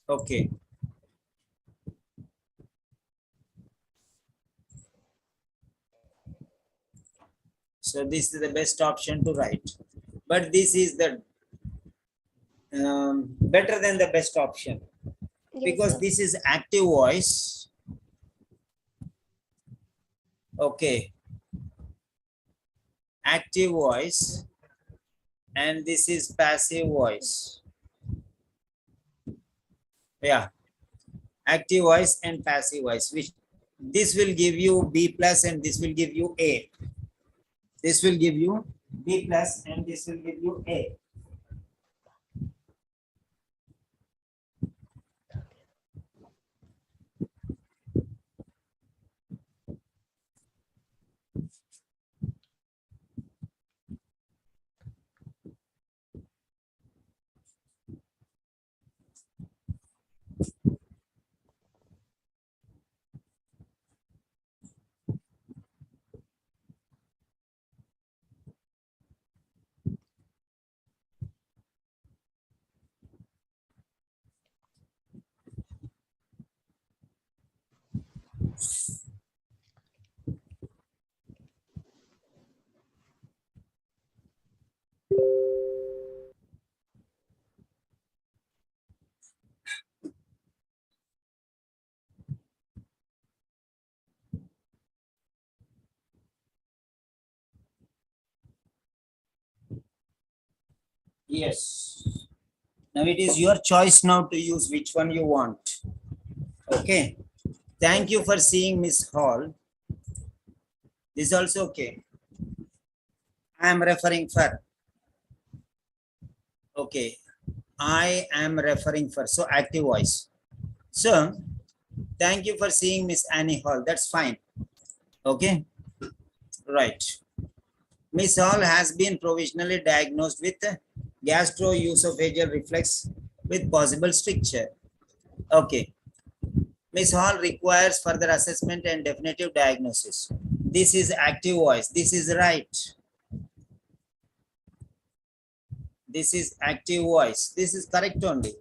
Okay. So this is the best option to write. But this is the better than the best option Yes, because sir. this is active voice. Okay. Active voice. And this is passive voice. Yeah. Active voice and passive voice, which this will give you B plus and this will give you A. This will give you B plus and this will give you A. Yes. Now it is your choice now to use which one you want. Okay. Thank you for seeing Miss Hall. This is also okay. I am referring for. Okay. I am referring for. So active voice. So thank you for seeing Miss Annie Hall. That's fine. Okay. Right. Miss Hall has been provisionally diagnosed with gastro-oesophageal reflux with possible stricture. Okay. Miss Hall requires further assessment and definitive diagnosis. This is active voice. This is right. This is active voice. This is correct only.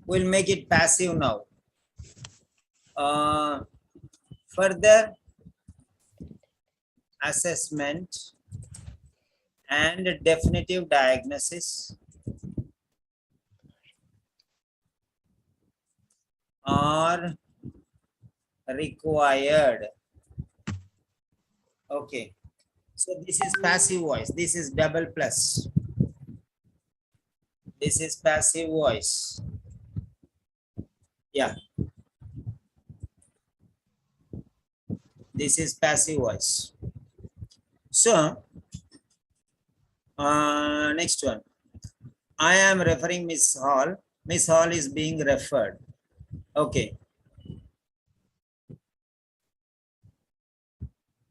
We'll make it passive now. Further assessment and definitive diagnosis are required. Okay. So this is passive voice. This is double plus. This is passive voice. Yeah. This is passive voice. So, next one. I am referring Miss Hall. Miss Hall is being referred. Okay.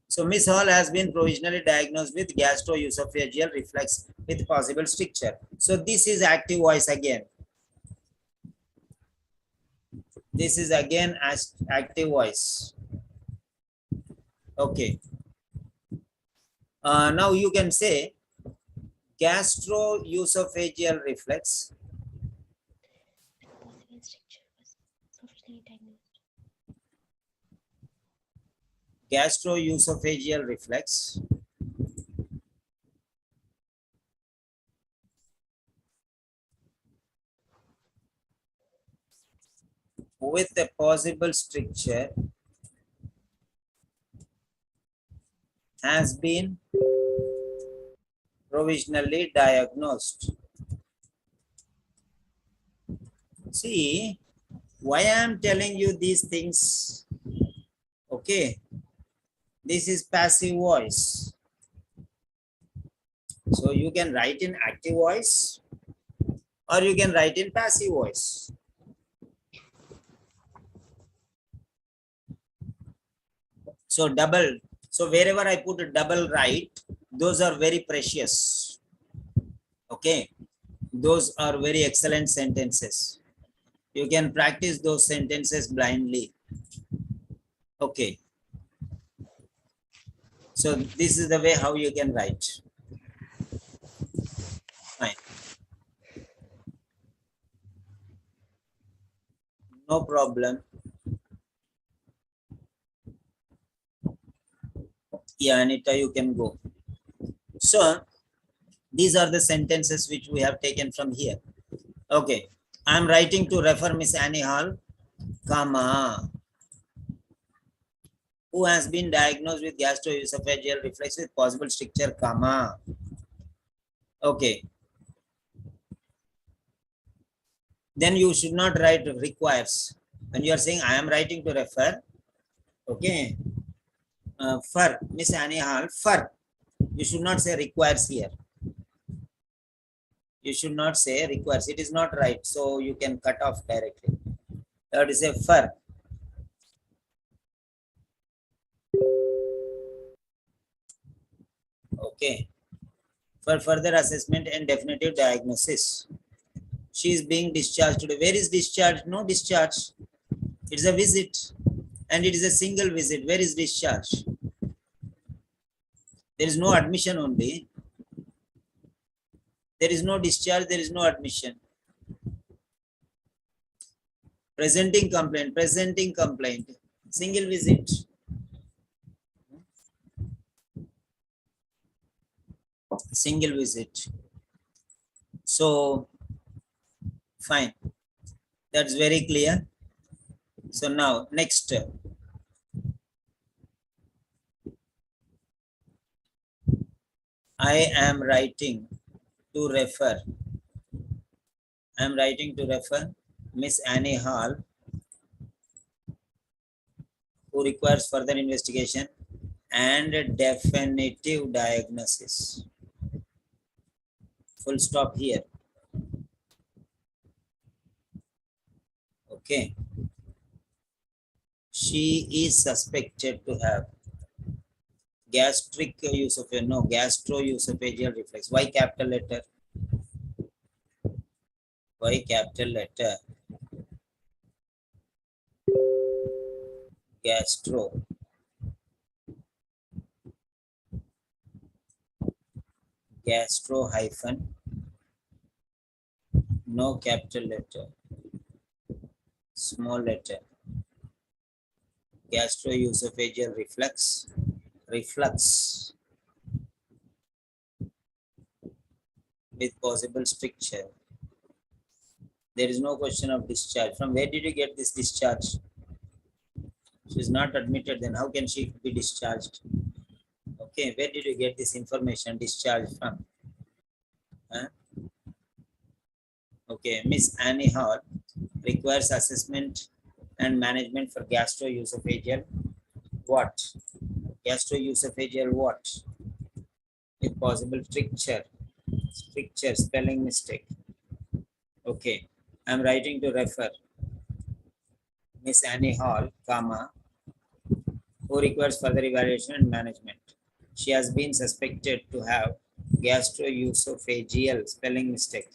So Miss Hall has been provisionally diagnosed with gastro-oesophageal reflux with possible stricture. So this is active voice again. This is again as active voice. Okay. Now you can say gastro-oesophageal reflux. Gastro-oesophageal reflux with a possible stricture has been provisionally diagnosed. See, why I am telling you these things? Okay, this is passive voice. So you can write in active voice or you can write in passive voice. So double. So wherever I put a double right, those are very precious. Okay, those are very excellent sentences. You can practice those sentences blindly. Okay. So this is the way how you can write. Fine. No problem. Yeah, Anita, you can go. So these are the sentences which we have taken from here. Okay. I'm writing to refer Miss Annie Hall, comma, who has been diagnosed with gastro-esophageal reflux with possible stricture, comma. Okay. Then you should not write requires. When you are saying I am writing to refer, okay, for Miss Annie Hall, for, you should not say requires here. You should not say requires. It is not right. So you can cut off directly. That is a for. Okay. For further assessment and definitive diagnosis. She is being discharged today. Where is discharge? No discharge. It's a visit. And it is a single visit. Where is discharge? There is no admission only. There is no discharge. There is no admission. Presenting complaint. Presenting complaint. Single visit. Single visit. So, fine. That's very clear. So now, next. I am writing to refer. I am writing to refer Miss Annie Hall, who requires further investigation and definitive diagnosis. Full stop here. Okay. She is suspected to have gastro-oesophageal reflux. Why capital letter? Why capital letter? Gastro. Gastro hyphen. No capital letter. Small letter. Gastro-oesophageal reflux. Reflux with possible stricture. There is no question of discharge. From where did you get this discharge? She is not admitted, then how can she be discharged? Okay, where did you get this information discharged from? Huh? Okay, Miss Annie Hall requires assessment and management for gastro-oesophageal what? Gastro-oesophageal what? With possible stricture. Stricture, spelling mistake. Okay, I'm writing to refer Miss Annie Hall, comma, who requires further evaluation and management. She has been suspected to have gastro-oesophageal, spelling mistake,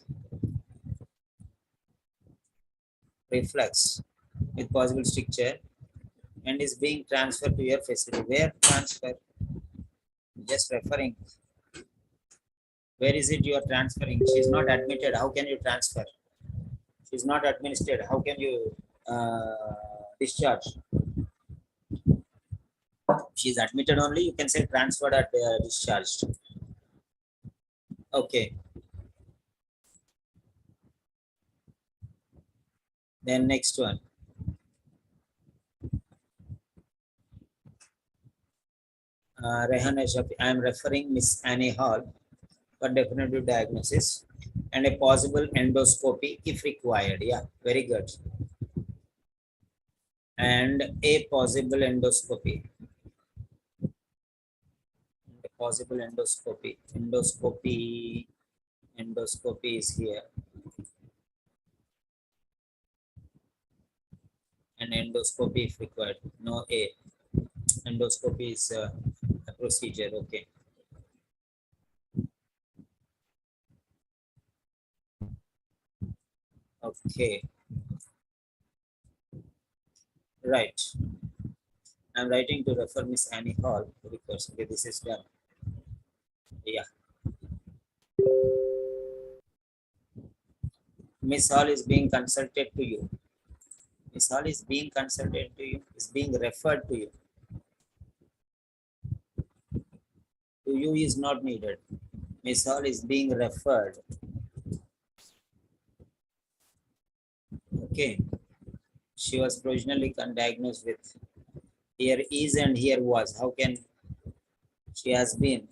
reflux with possible stricture and is being transferred to your facility. Where transfer? Just referring. Where is it you are transferring? She is not admitted. How can you transfer? She is not administered. How can you discharge? She is admitted only. You can say transferred or discharged. Okay. Then next one. Rehan Ashrafi, I am referring Miss Annie Hall for definitive diagnosis and a possible endoscopy if required. Yeah, very good. And a possible endoscopy. A possible endoscopy. Endoscopy is here. And endoscopy if required. No A. Endoscopy is a procedure. Okay. Okay. Right. I'm writing to refer Miss Annie Hall because okay, this is done. Yeah. Miss Hall is being consulted to you. Miss Hall is being consulted to you, is being referred to you. To you is not needed. Miss Hall is being referred. Okay. She was provisionally diagnosed with here is and here was. How can she has been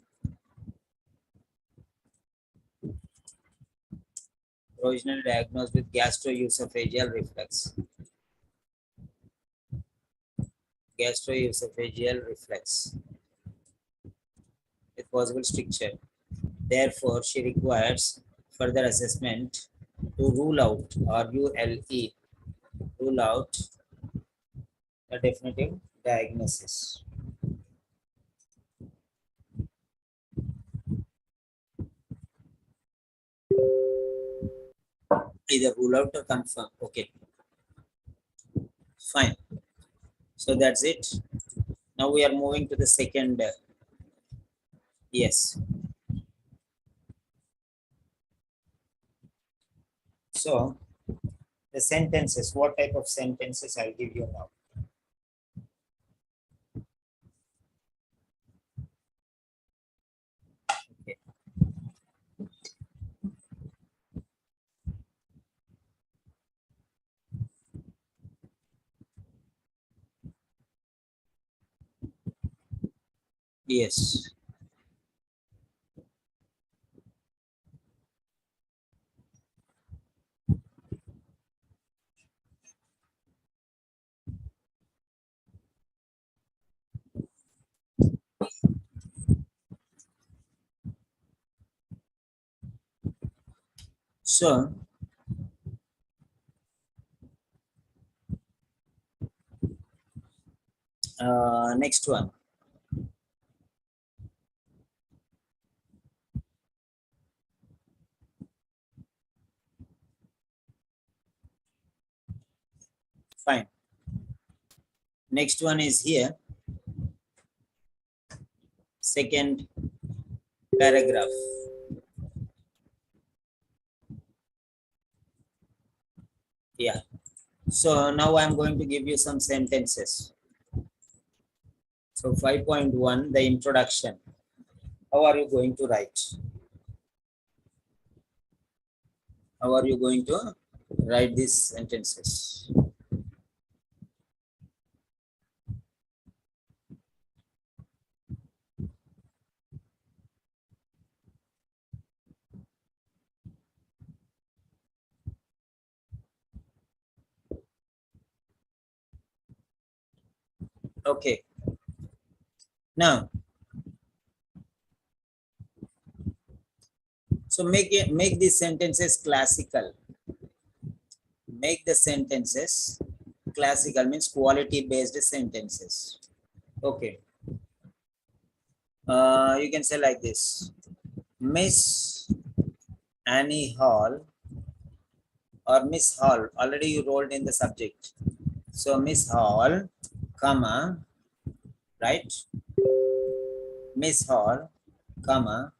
provisionally diagnosed with gastro-oesophageal reflux? Gastro-oesophageal reflux with possible stricture. Therefore, she requires further assessment to rule out RULE, rule out the definitive diagnosis. Either rule out or confirm. Okay, fine. So that's it. Now we are moving to the second. Yes. So the sentences, what type of sentences I'll give you now? Okay. Yes. So next one. Fine. Next one is here. Second paragraph. Yeah. So now I'm going to give you some sentences. So 5.1, the introduction. How are you going to write? How are you going to write these sentences? Okay. Now, so make these sentences classical. Make the sentences classical, means quality based sentences. Okay. You can say like this: Miss Annie Hall or Miss Hall. Already you rolled in the subject. So Miss Hall, comma, right? Miss Hall, comma,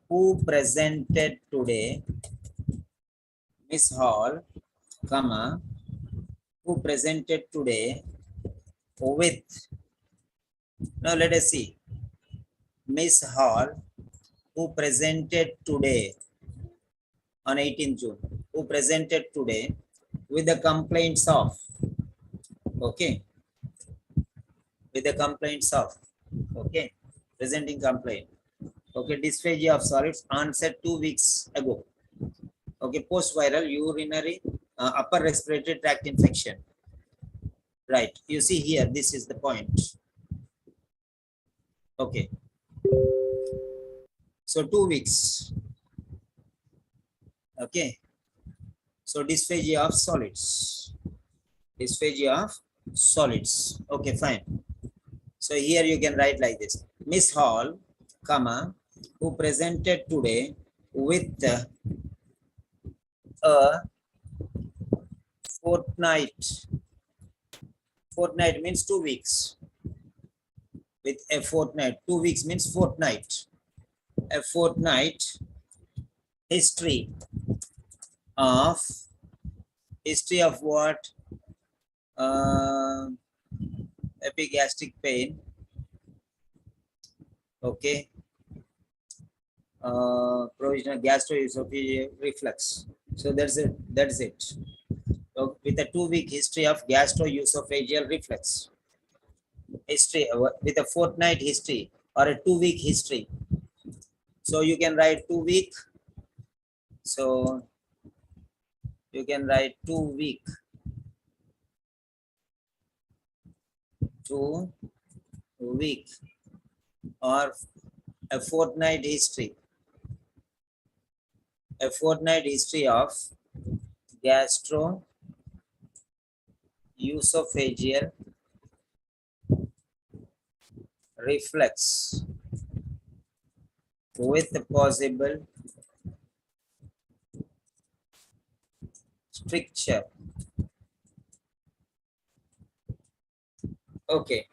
who presented today. Miss Hall, comma, who presented today with. Now let us see. Miss Hall, who presented today on 18th June, who presented today with the complaints of, okay, with the complaints of, okay. presenting complaint. Okay, dysphagia of solids onset 2 weeks ago. Okay, post-viral urinary upper respiratory tract infection. Right, you see here, this is the point. Okay, so 2 weeks. Okay, so dysphagia of solids. Dysphagia of solids. Okay, fine. So here you can write like this. Miss Hall, comma, who presented today with a fortnight. Fortnight means 2 weeks. With a fortnight, 2 weeks means fortnight. A fortnight history of what? Epigastric pain. Okay. Provisional gastro-oesophageal reflux. So that's it. That's it. So with a 2 week history of gastro-oesophageal reflux. History with a fortnight history or a 2 week history. So you can write 2 week. So you can write 2 week. 2 week or a fortnight history. A fortnight history of gastro-oesophageal reflux with the possible stricture. Okay.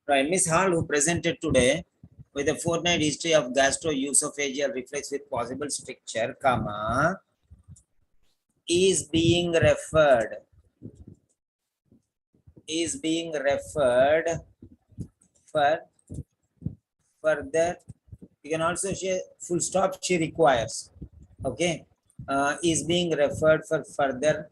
Right, Miss Hall, who presented today with a fortnight history of gastro-oesophageal reflux with possible stricture, comma, is being referred for further. You can also say full stop she requires. Okay, is being referred for further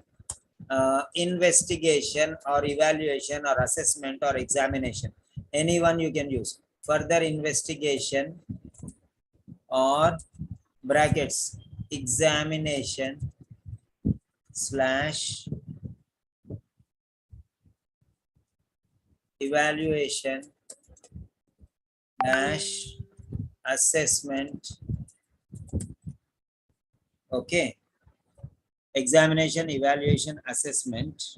investigation or evaluation or assessment or examination. Anyone you can use. Further investigation or brackets examination slash evaluation dash assessment. Okay, examination, evaluation, assessment.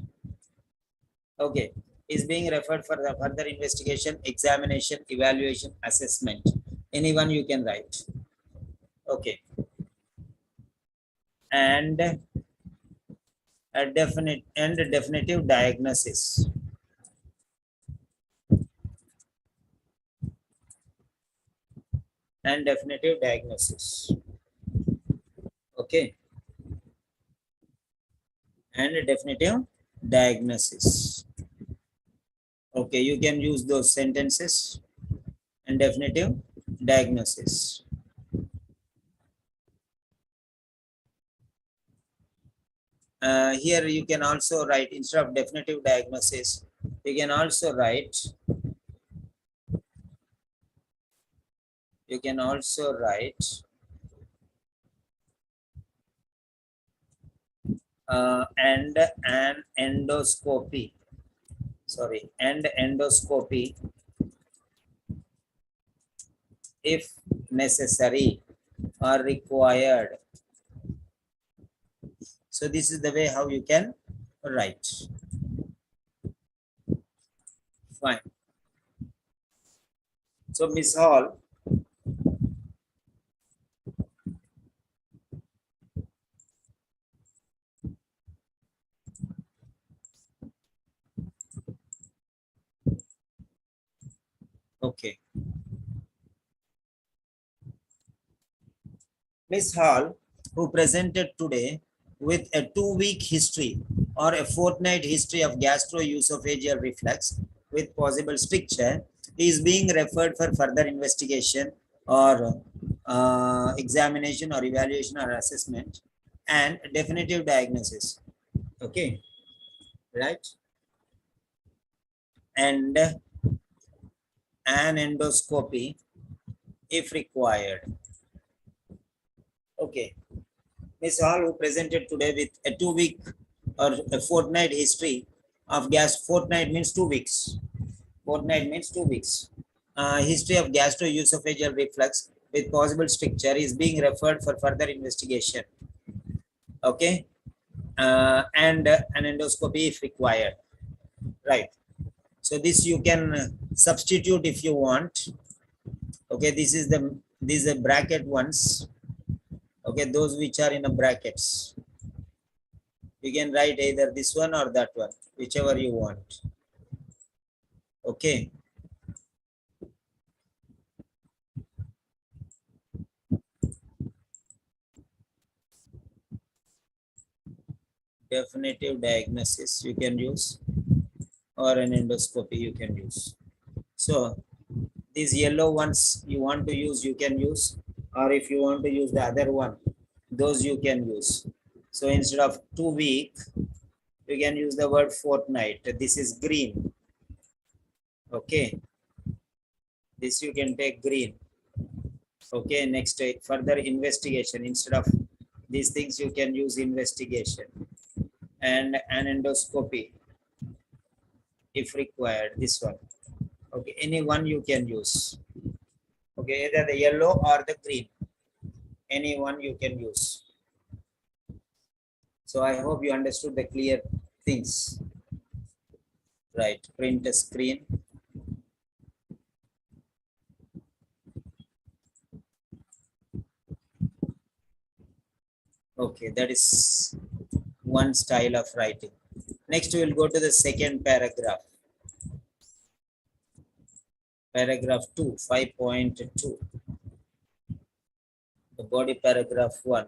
Okay, is being referred for the further investigation, examination, evaluation, assessment. Anyone you can write. Okay, and a definitive diagnosis. And definitive diagnosis. Okay. And a definitive diagnosis. Okay, you can use those sentences. And definitive diagnosis. Here you can also write, instead of definitive diagnosis, you can also write, and an endoscopy. Sorry, and endoscopy if necessary or required. So this is the way how you can write. Fine. So Miss Hall, okay. Miss Hall, who presented today with a 2-week history or a fortnight history of gastro-oesophageal reflux with possible stricture, is being referred for further investigation or examination or evaluation or assessment and definitive diagnosis. Okay, right? And an endoscopy if required. Okay. Miss Hall, who presented today with a 2-week or a fortnight history of fortnight means 2 weeks. Fortnight means 2 weeks. History of gastro-oesophageal reflux with possible stricture is being referred for further investigation. Okay. And an endoscopy if required. Right. So this you can substitute if you want. Okay, this is the bracket ones. Okay, those which are in a brackets. You can write either this one or that one, whichever you want. Okay. Definitive diagnosis you can use, or an endoscopy you can use. So these yellow ones you want to use, you can use, or if you want to use the other one, those you can use. So instead of 2 week, you can use the word fortnight. This is green. Okay. This you can take green. Okay, next further investigation. Instead of these things, you can use investigation and an endoscopy if required. This one. Okay, any one you can use. Okay, either the yellow or the green. Any one you can use. So I hope you understood the clear things. Right, print a screen. Okay, that is one style of writing. Next, we will go to the second paragraph. Paragraph 2, 5.2. The body paragraph 1.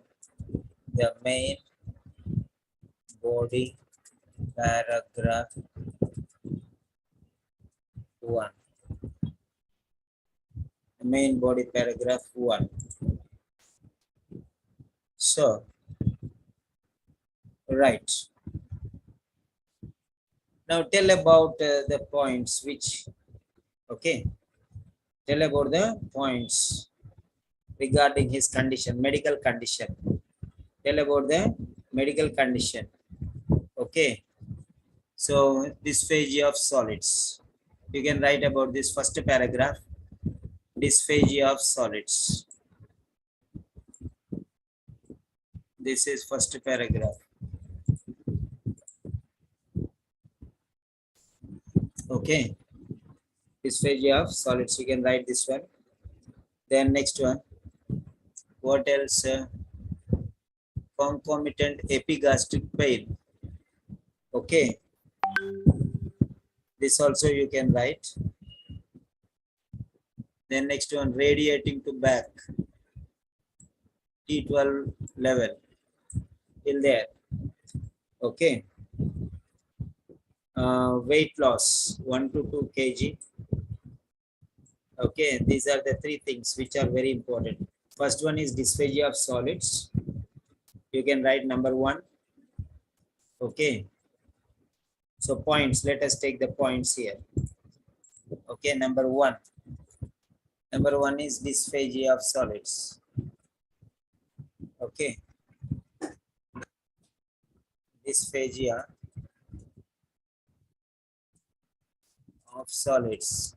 The main body paragraph 1. The main body paragraph 1. So, right. Now tell about the points which, okay, tell about the points regarding his condition, medical condition. Tell about the medical condition. Okay. So, dysphagia of solids. You can write about this first paragraph. Dysphagia of solids. This is first paragraph. Okay. Dysphagia of solids. You can write this one. Then next one. What else? Concomitant epigastric pain. Okay. This also you can write. Then next one, radiating to back. T12 level. Till there. Okay. Weight loss 1 to 2 kg. Okay, these are the 3 things which are very important. First one is dysphagia of solids. You can write number 1. Okay. So points, let us take the points here. Okay, number 1. Number 1 is dysphagia of solids. Okay. Dysphagia of solids.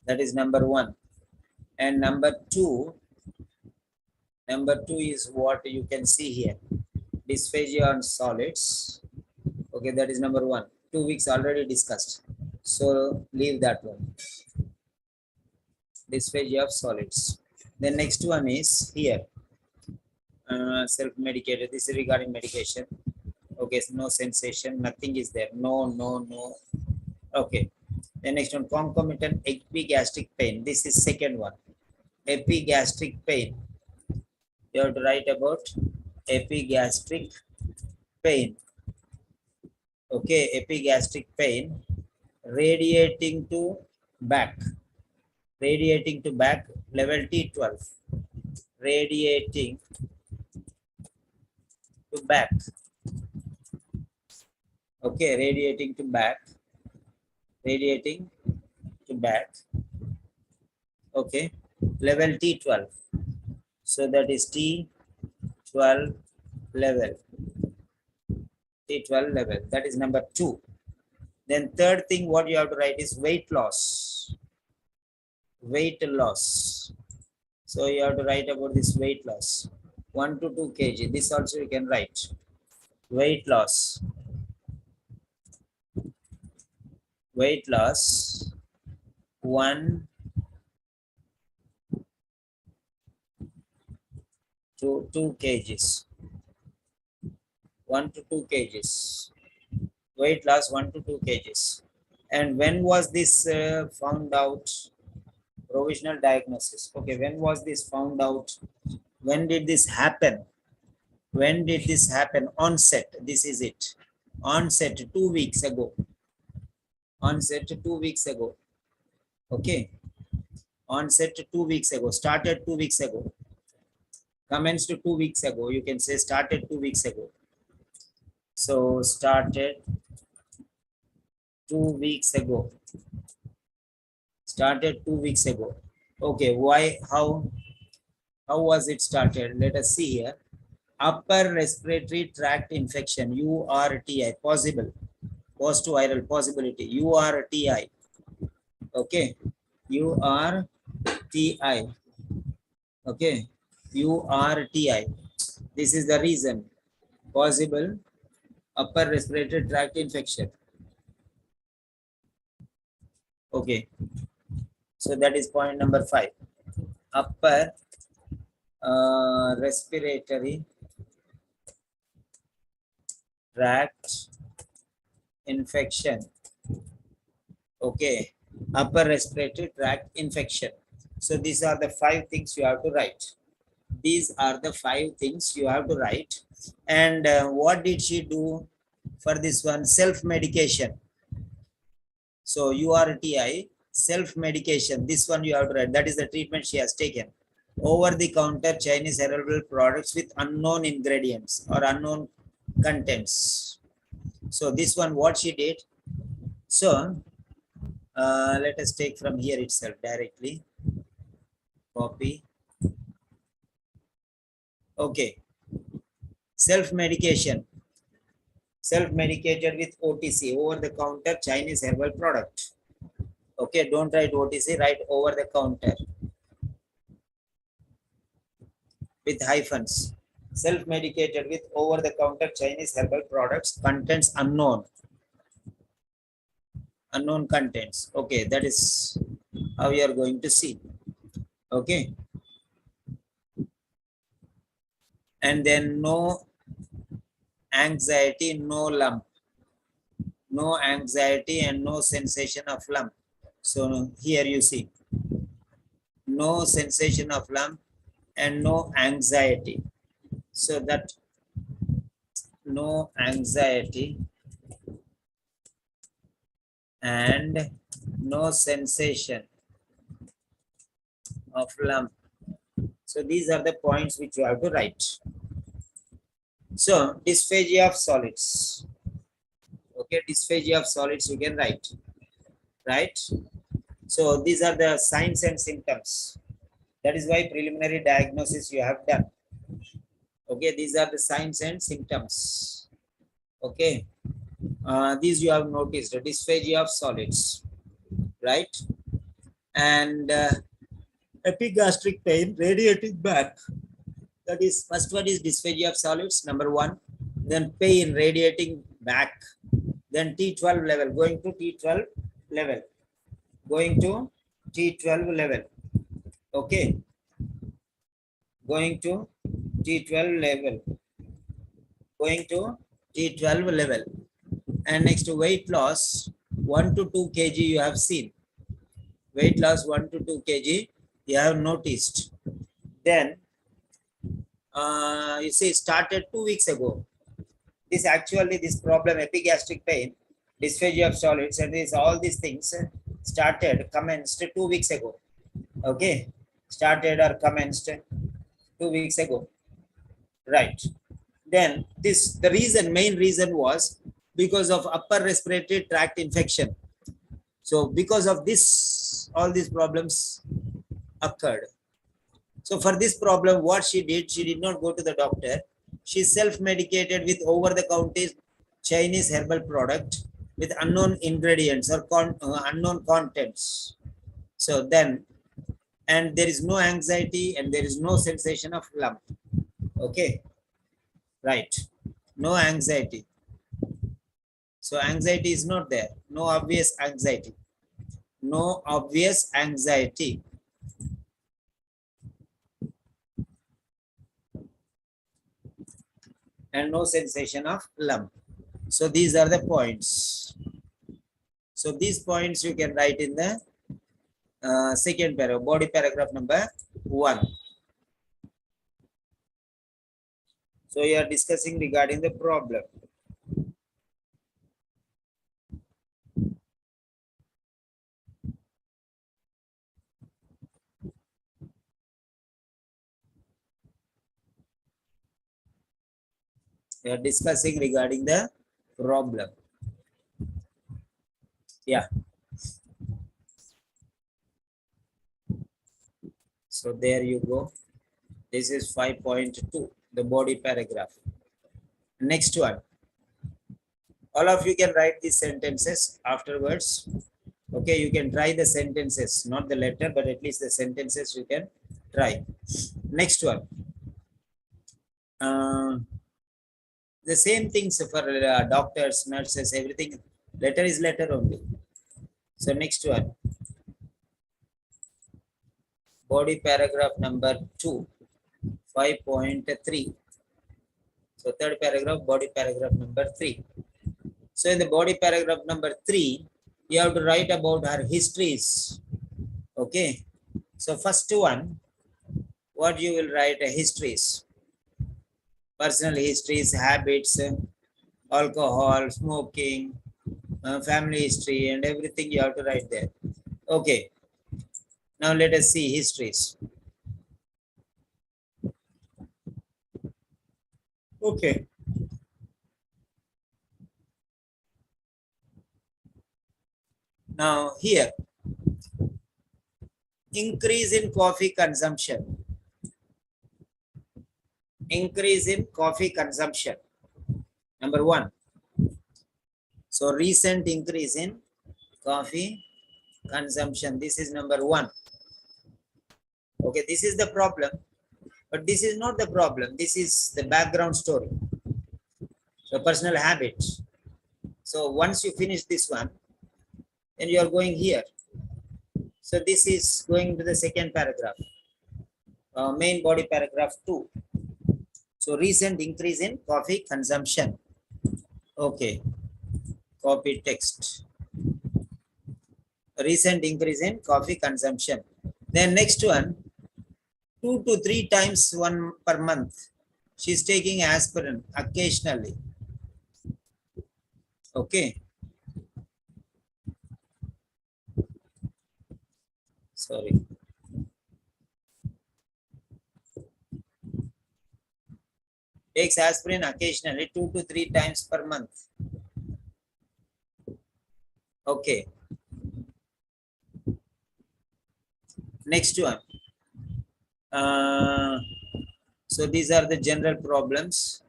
That is number 1. And number 2 is what you can see here. Dysphagia on solids. Okay, that is number 1. 2 weeks already discussed. So leave that one. Dysphagia of solids. The next one is here. Self-medicated. This is regarding medication. Okay, so no sensation, nothing is there. No. Okay. The next one, concomitant epigastric pain. This is second one. Epigastric pain. You have to write about epigastric pain. Okay, epigastric pain radiating to back. Radiating to back, level T12. Radiating to back. Okay, radiating to back. Radiating to back. Okay, level T12. So that is T12 level. T12 level. That is number 2. Then third thing what you have to write is weight loss. Weight loss. So you have to write about this weight loss. 1 to 2 kg. This also you can write. Weight loss. Weight loss. 1 to 2 kgs. 1 to 2 kgs. Weight loss 1 to 2 kgs. And when was this found out? Provisional diagnosis. Okay, when was this found out? When did this happen? When did this happen? Onset. This is it. Onset 2 weeks ago. Onset 2 weeks ago. Okay. Onset 2 weeks ago. Started 2 weeks ago. Commenced 2 weeks ago. You can say started 2 weeks ago. So started 2 weeks ago. Started 2 weeks ago. Okay, why, how was it started? Let us see here. Upper respiratory tract infection, URTI, possible. Post-viral possibility, URTI. Okay, URTI. Okay, URTI. This is the reason. Possible upper respiratory tract infection. Okay, so that is point number 5. Upper respiratory tract infection. Okay, upper respiratory tract infection. So these are the 5 things you have to write. These are the 5 things you have to write. And what did she do for this one? Self-medication. So URTI, self-medication. This one you have to write. That is the treatment she has taken. Over-the-counter Chinese herbal products with unknown ingredients or unknown contents. So this one, what she did. So let us take from here itself directly. Copy. Okay. Self-medication. Self-medicated with OTC, over-the-counter Chinese herbal product. Okay, don't write OTC, write over-the-counter with hyphens. Self-medicated with over-the-counter Chinese herbal products, contents unknown. Unknown contents. Okay, that is how you are going to see. Okay. And then no anxiety, no lump. No anxiety and no sensation of lump. So here you see. No sensation of lump and no anxiety. So that no anxiety and no sensation of lump. So these are the points which you have to write. So dysphagia of solids. Okay, dysphagia of solids you can write. Right? So these are the signs and symptoms. That is why preliminary diagnosis you have done. Okay, these are the signs and symptoms. Okay, these you have noticed, dysphagia of solids, right? And epigastric pain radiating back. That is, first one is dysphagia of solids, number 1. Then pain radiating back. Then T12 level, going to T12 level. Going to T12 level. Okay. Going to T12 level. Going to T12 level. And next weight loss, 1 to 2 kg you have seen. Weight loss 1 to 2 kg you have noticed. Then you see started 2 weeks ago. This actually, this problem, epigastric pain, dysphagia of solids, and this, all these things started, commenced 2 weeks ago. Okay, started or commenced 2 weeks ago. Right. Then this, the reason, main reason was because of upper respiratory tract infection. So because of this all these problems occurred. So for this problem, what she did not go to the doctor. She self-medicated with over-the-counter Chinese herbal product with unknown ingredients or unknown contents. So then, and there is no anxiety and there is no sensation of lump. Okay, right. No anxiety. So anxiety is not there. No obvious anxiety. No obvious anxiety. And no sensation of lump. So these are the points. So these points you can write in the second paragraph, body paragraph number 1. So you are discussing regarding the problem. We are discussing regarding the problem. Yeah. So there you go. This is 5.2, the body paragraph. Next one. All of you can write these sentences afterwards. Okay, you can try the sentences, not the letter, but at least the sentences you can try. Next one. The same things for doctors, nurses, everything. Letter is letter only. So next one. Body paragraph number 2, 5.3. So third paragraph, body paragraph number 3. So in the body paragraph number 3, you have to write about her histories. Okay. So first one, what you will write? Histories. Personal histories, habits, alcohol, smoking, family history, and everything you have to write there. Okay. Now let us see histories. Okay. Now here, increase in coffee consumption. Increase in coffee consumption. Number 1. So recent increase in coffee consumption. This is number 1. Okay, this is the problem, but this is not the problem. This is the background story. So personal habits. So once you finish this one, then you are going here. So this is going to the second paragraph, main body paragraph 2. So recent increase in coffee consumption. Okay, copy text. Recent increase in coffee consumption. Then next one, 2 to 3 times per month. She's taking aspirin occasionally. Okay. Sorry. Takes aspirin occasionally 2 to 3 times per month. Okay. Next one. So these are the general problems.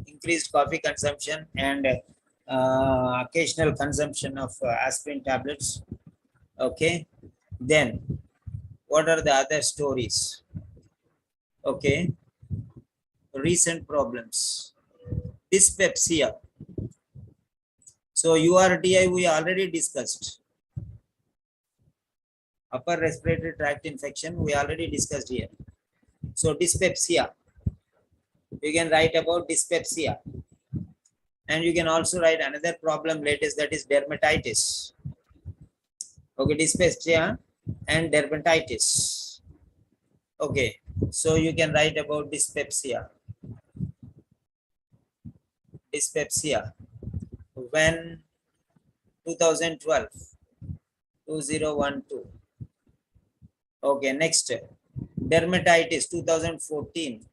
Increased coffee consumption and occasional consumption of aspirin tablets. Okay. Then what are the other stories? Okay. Recent problems. Dyspepsia. So URTI we already discussed. Upper respiratory tract infection we already discussed here. So dyspepsia. You can write about dyspepsia. And you can also write another problem latest, that is dermatitis. Okay, dyspepsia and dermatitis. Okay, so you can write about dyspepsia. Dyspepsia. When 2012, 2012. Okay, next. Dermatitis 2014.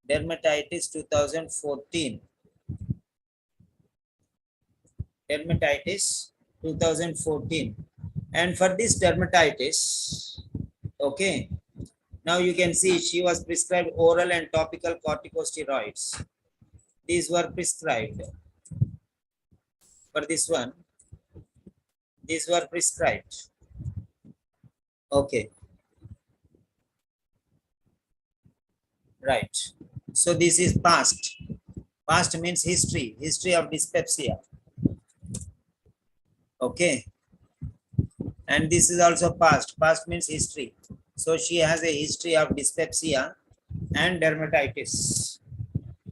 Dermatitis 2014. Dermatitis 2014. And for this dermatitis, okay, now you can see she was prescribed oral and topical corticosteroids. These were prescribed. For this one, these were prescribed. Okay, right. So this is past. Past means history, history of dyspepsia. Okay, and this is also past. Past means history. So she has a history of dyspepsia and dermatitis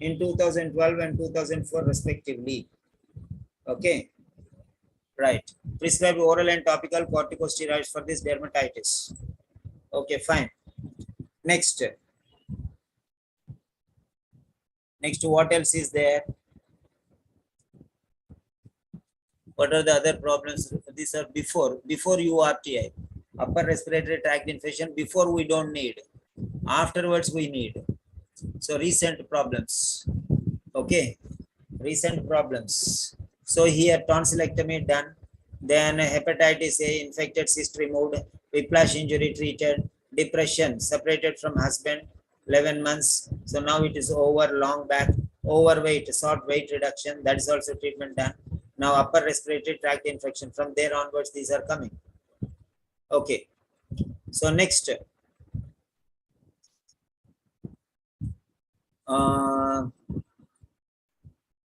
in 2012 and 2004 respectively. Okay, right. Prescribed oral and topical corticosteroids for this dermatitis. Okay, fine. Next. Next, what else is there? What are the other problems? These are before URTI, upper respiratory tract infection. Before we don't need, afterwards we need. So recent problems. Okay, recent problems. So here tonsillectomy done, then hepatitis A infected cyst removed, whiplash injury treated, depression separated from husband 11 months. So now it is over, long back, overweight, short weight reduction, that is also treatment done. Now upper respiratory tract infection, from there onwards these are coming. Okay, so next,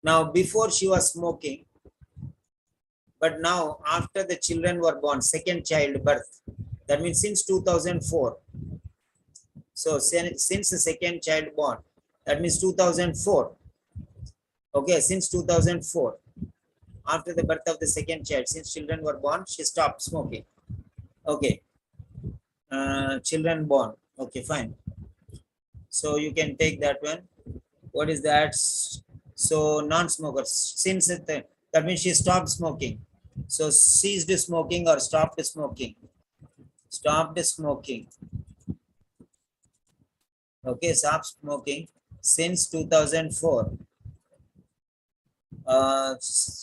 now before she was smoking, but now after the children were born, second child birth, that means since 2004. So since the second child born, that means 2004. Okay, since 2004, after the birth of the second child, since children were born, she stopped smoking. Okay, children born. Okay, fine. So you can take that one. What is that? So non-smokers, since that means she stopped smoking. So ceased smoking or stopped smoking. Stopped smoking. Okay, stopped smoking since 2004.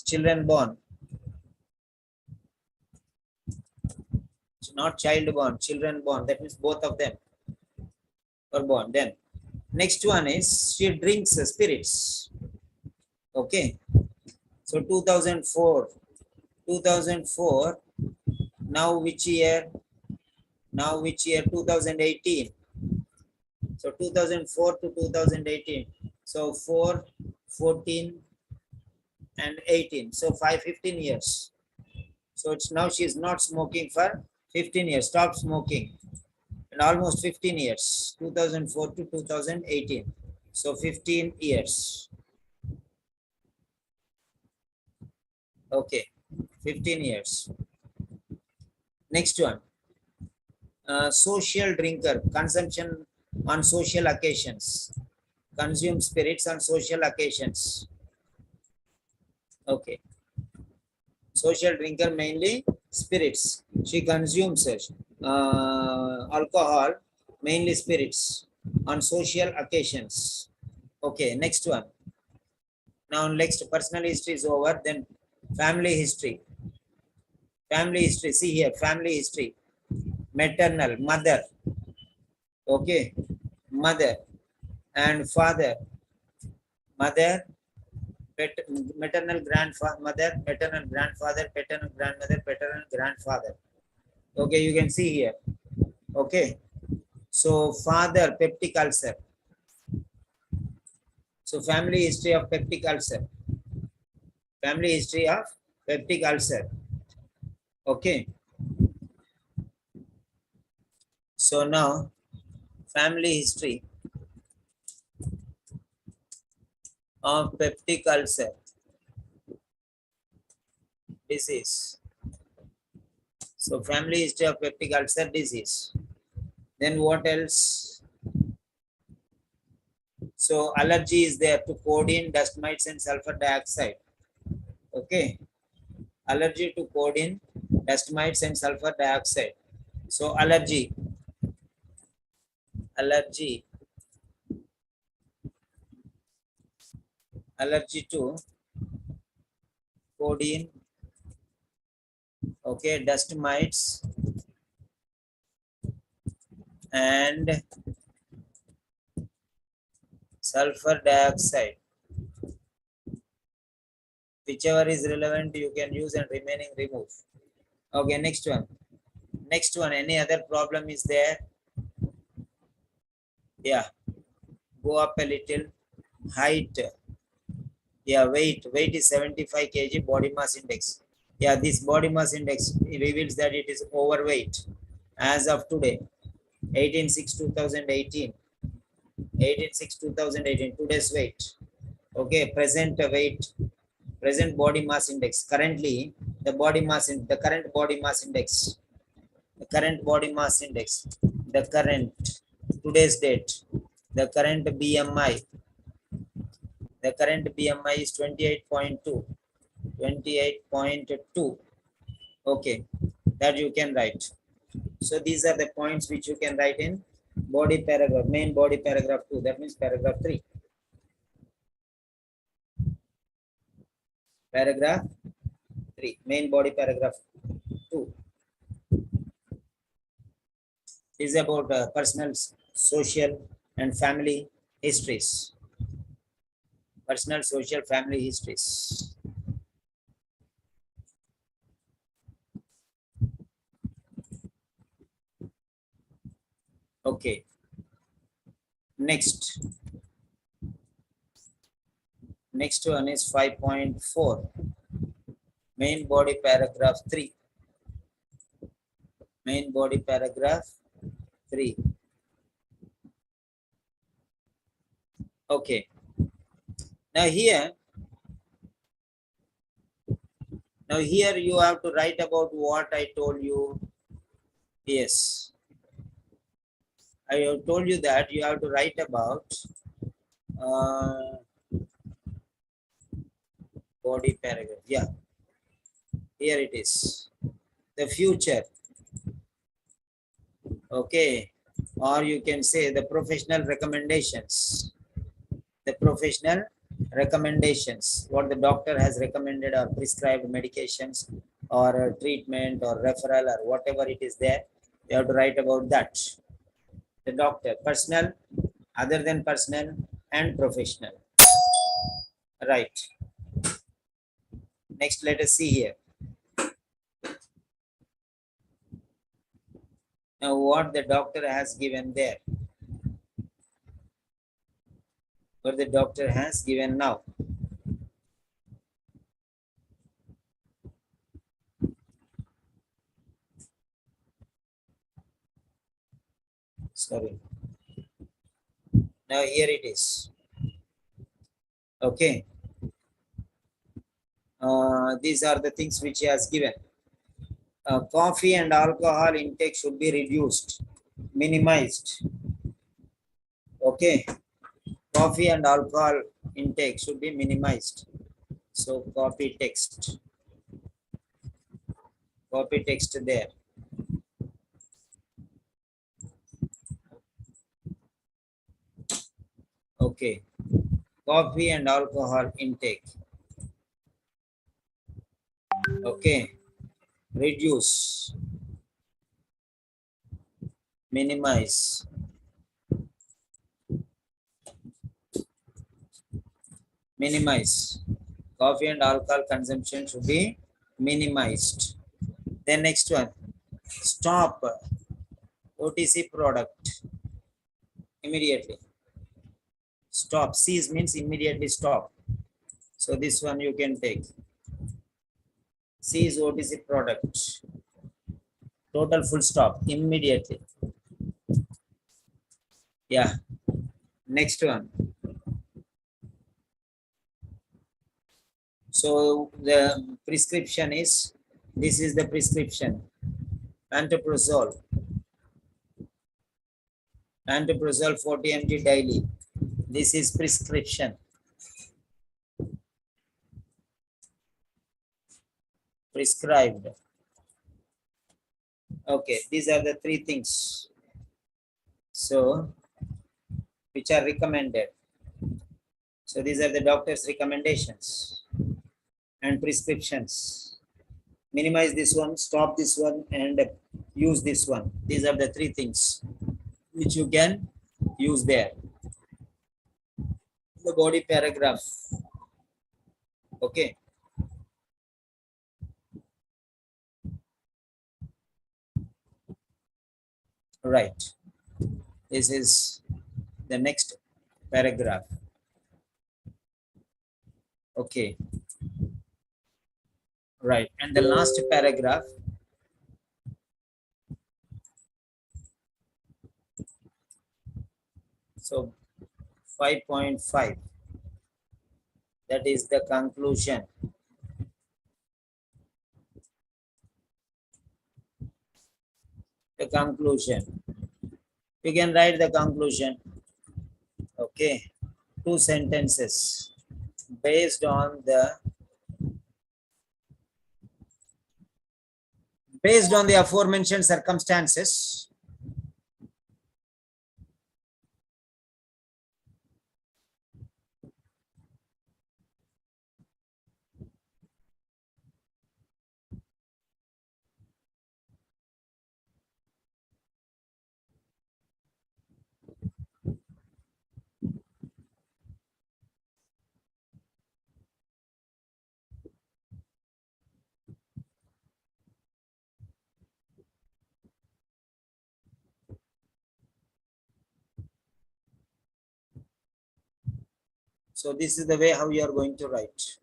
Children born. Not child born, children born. That means both of them were born. Then next one is she drinks spirits. Okay. So 2004. Now which year? Now which year? 2018. So 2004 to 2018. So 4, 14 and 18. So 15 years. So it's now she is not smoking for 15 years. Stop smoking. And almost 15 years. 2004 to 2018. So 15 years. Okay. 15 years. Next one. Social drinker, consumption on social occasions, consume spirits on social occasions. Okay, social drinker, mainly spirits. She consumes alcohol, mainly spirits, on social occasions. Okay, next one. Now next, personal history is over. Then family history. Family history, see here, family history. Maternal, mother. Okay, mother and father. Mother, maternal grandmother, maternal grandfather, paternal grandmother, paternal grandfather. Okay, you can see here. Okay, so father, peptic ulcer. So family history of peptic ulcer. Family history of peptic ulcer. Okay. So now family history of peptic ulcer disease. So family history of peptic ulcer disease. Then what else? So allergy is there to codeine, dust mites and sulfur dioxide. Okay. Allergy to codeine, dust mites and sulfur dioxide. So allergy to codeine, okay, dust mites, and sulfur dioxide. Whichever is relevant, you can use, and remaining remove. Okay, next one. Next one, any other problem is there? Yeah, go up a little. Height. Yeah, weight is 75 kg, body mass index. Yeah, this body mass index reveals that it is overweight as of today, 18/6/2018. 18/6/2018, today's weight. Okay, present weight, present body mass index. Currently, the current body mass index, the current, today's date, the current BMI, is 28.2. 28.2. Okay, that you can write. So these are the points which you can write in body paragraph, main body paragraph 2. That means paragraph 3. Paragraph 3, main body paragraph 2. Is about personal, social, and family histories. Personal, social, family histories. Okay. Next one is 5.4. Main body paragraph 3. Main body paragraph 3. Okay. Now here you have to write about what I told you. Yes. I have told you that you have to write about body paragraph. Yeah. Here it is. The future. Okay. Or you can say the professional recommendations. The professional recommendations. What the doctor has recommended or prescribed medications or treatment or referral or whatever it is there. You have to write about that. The doctor, personal, other than personal, and professional. Right. Next, let us see here. Now, what the doctor has given there. What the doctor has given now. Sorry. Now, here it is. Okay. These are the things which he has given. Coffee and alcohol intake should be reduced, minimized. Okay. Coffee and alcohol intake should be minimized. So copy text. Copy text there. Okay. Coffee and alcohol intake. Okay. Reduce. Minimize. Minimize. Coffee and alcohol consumption should be minimized. Then next one. Stop OTC product immediately. Stop. Cease means immediately stop. So this one you can take. Cease OTC product. Total full stop immediately. Yeah. Next one. So the prescription is, this is the prescription. Pantoprazole. Pantoprazole 40 mg daily. This is prescription. Prescribed. Okay, these are the three things. So, which are recommended. So these are the doctor's recommendations. and prescriptions. Minimize this one, stop this one, and use this one. These are the three things which you can use there. The body paragraph. Okay. Right. This is the next paragraph. Okay. Right. And the last paragraph. So 5.5. That is the conclusion. The conclusion. You can write the conclusion. Okay. 2 sentences based on the aforementioned circumstances. So this is the way how you are going to write.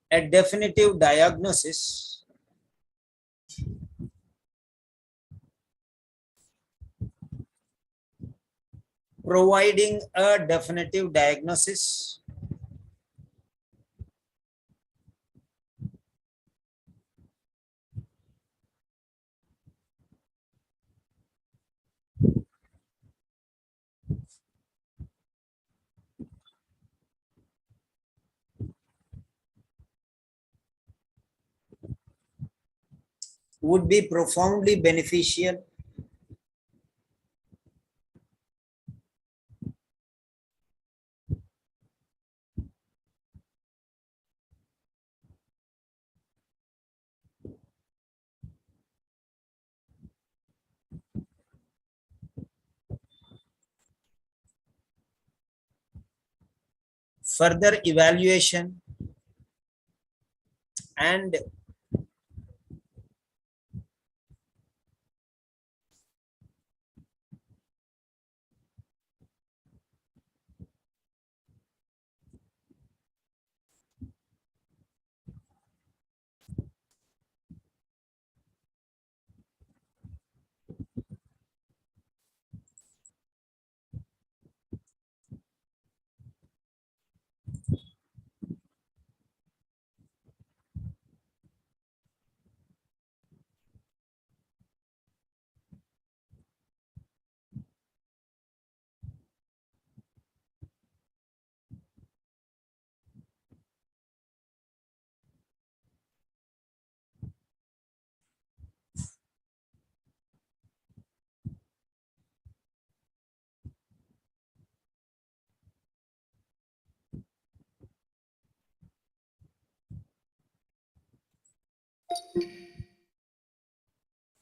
A definitive diagnosis providing a definitive diagnosis would be profoundly beneficial further evaluation and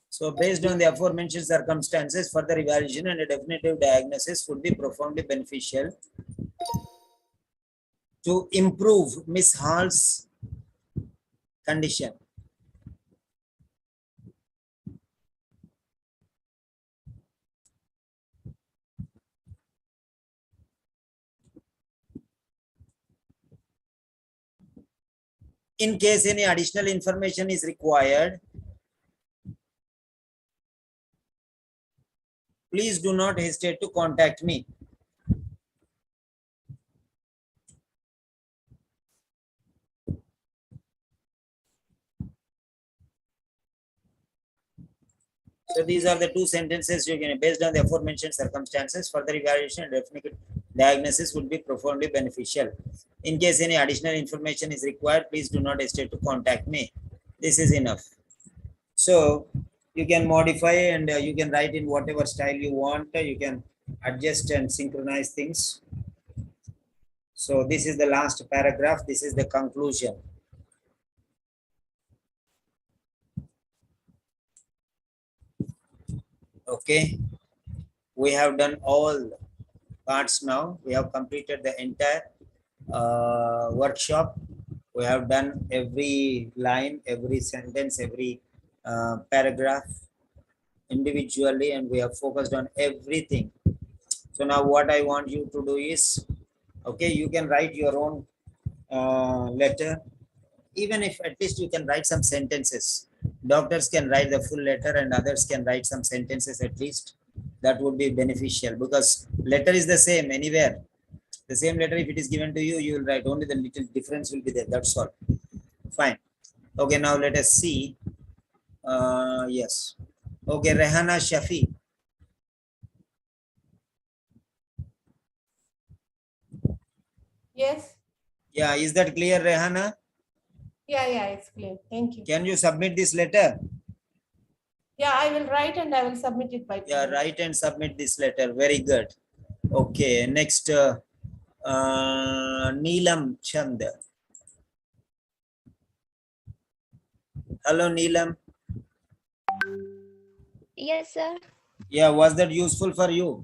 so based on the aforementioned circumstances, further evaluation and a definitive diagnosis would be profoundly beneficial to improve Miss Hall's condition. In case any additional information is required, please do not hesitate to contact me. So these are the 2 sentences you can, based on the aforementioned circumstances, further evaluation and definitive diagnosis would be profoundly beneficial. In case any additional information is required, please do not hesitate to contact me. This is enough. So you can modify and you can write in whatever style you want. You can adjust and synchronize things. So this is the last paragraph. This is the conclusion. Okay. We have done all parts now. We have completed the entire workshop. We have done every line, every sentence, every paragraph individually, and we have focused on everything. So now what I want you to do is, okay, you can write your own letter. Even if at least you can write some sentences. Doctors can write the full letter and others can write some sentences at least. That would be beneficial because letter is the same anywhere. The same letter, if it is given to you, you will write. Only the little difference will be there. That's all. Fine. Okay, now let us see. Yes. Okay, Rehana Shafi. Yes. Yeah, is that clear, Rehana? Yeah, it's clear. Thank you. Can you submit this letter? Yeah, I will write and I will submit it by Yeah, tomorrow. write and submit this letter. Very good. Okay, next, Neelam Chand. Hello, Neelam. Yes, sir. Yeah, was that useful for you?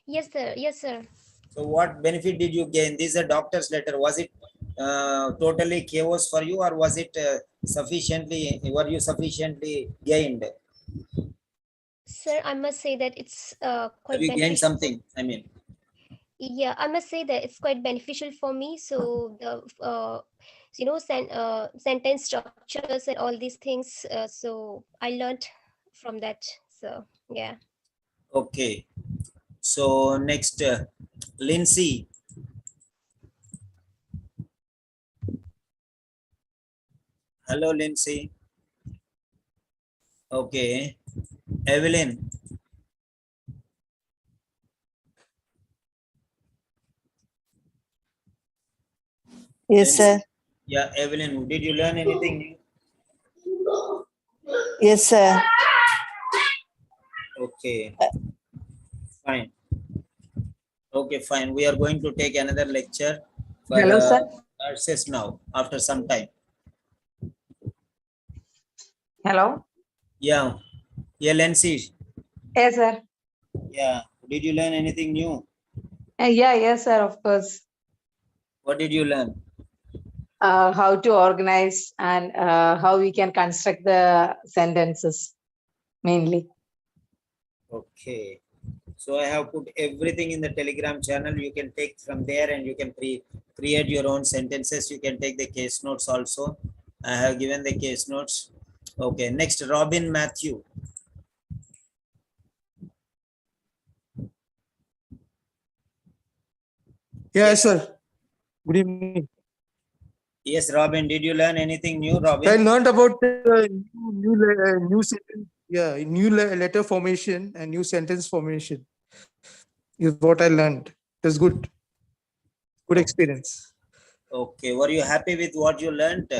Yes, sir. Yes, sir. So what benefit did you gain? This is a doctor's letter. Was it totally chaos for you, or was it were you sufficiently gained? Sir, I must say that it's Have quite you gained beneficial. something? I mean, Yeah, I must say that it's quite beneficial for me. So the sentence structures and all these things. So I learned from that. So yeah. okay. So next, Lindsay. Hello, Lindsay. Okay. Evelyn. Yes, sir. Yeah, Evelyn, did you learn anything new? Yes, sir. Okay. Fine. Okay, fine. We are going to take another lecture for Hello, sir. nurses now after some time. Hello. Yeah. Yeah, Lindsay. Yes, sir. Yeah. Did you learn anything new? Yes, sir. Of course. What did you learn? How to organize and how we can construct the sentences mainly. Okay. So I have put everything in the Telegram channel. You can take from there and you can create your own sentences. You can take the case notes also. I have given the case notes. Okay. Next, Robin Matthew. Yes, sir. Good evening. Yes, Robin. Did you learn anything new, I Robin? learned about new sentence, letter formation and new sentence formation. Is what I learned. It was good. Good experience. Okay. Were you happy with what you learned?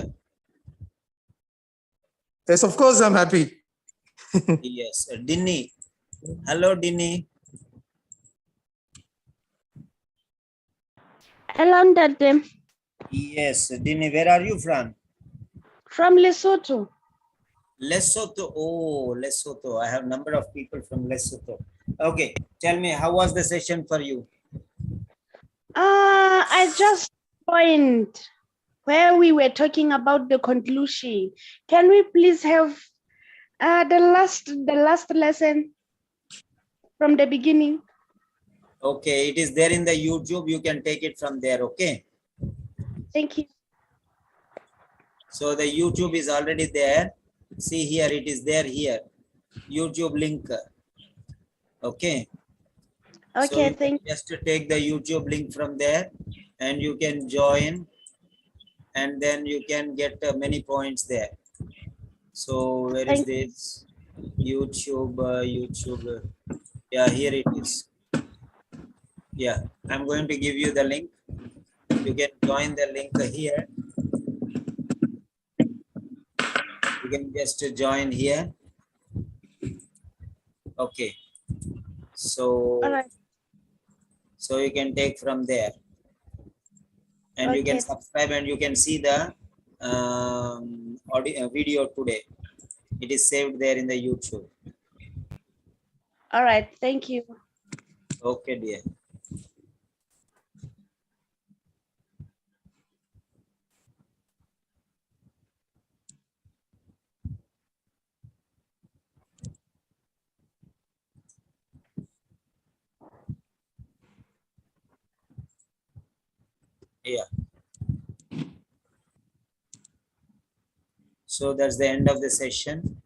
Yes, of course, I'm happy. Yes. Dinny. Hello, Dinny. Hello, Dade. Yes. Dinny, where are you from? From Lesotho. Lesotho. Oh, Lesotho. I have number of people from Lesotho. Okay. Tell me, how was the session for you? I just joined where we were talking about the conclusion. Can we please have the last lesson from the beginning? Okay. It is there in the YouTube. You can take it from there. Okay. Thank you. So the YouTube is already there. See here. It is there here. YouTube link. Okay. So Okay, you thank can just take the YouTube link from there and you can join and then you can get many points there. So where is Thank this? YouTube, YouTube. Yeah, here it is. Yeah, I'm going to give you the link. You can join the link here. You can just join here. Okay. So, All right. so you can take from there. And you can Okay. subscribe and you can see the audio video today. It is saved there in the YouTube. All right. Thank you. Okay, dear. Yeah. So that's the end of the session.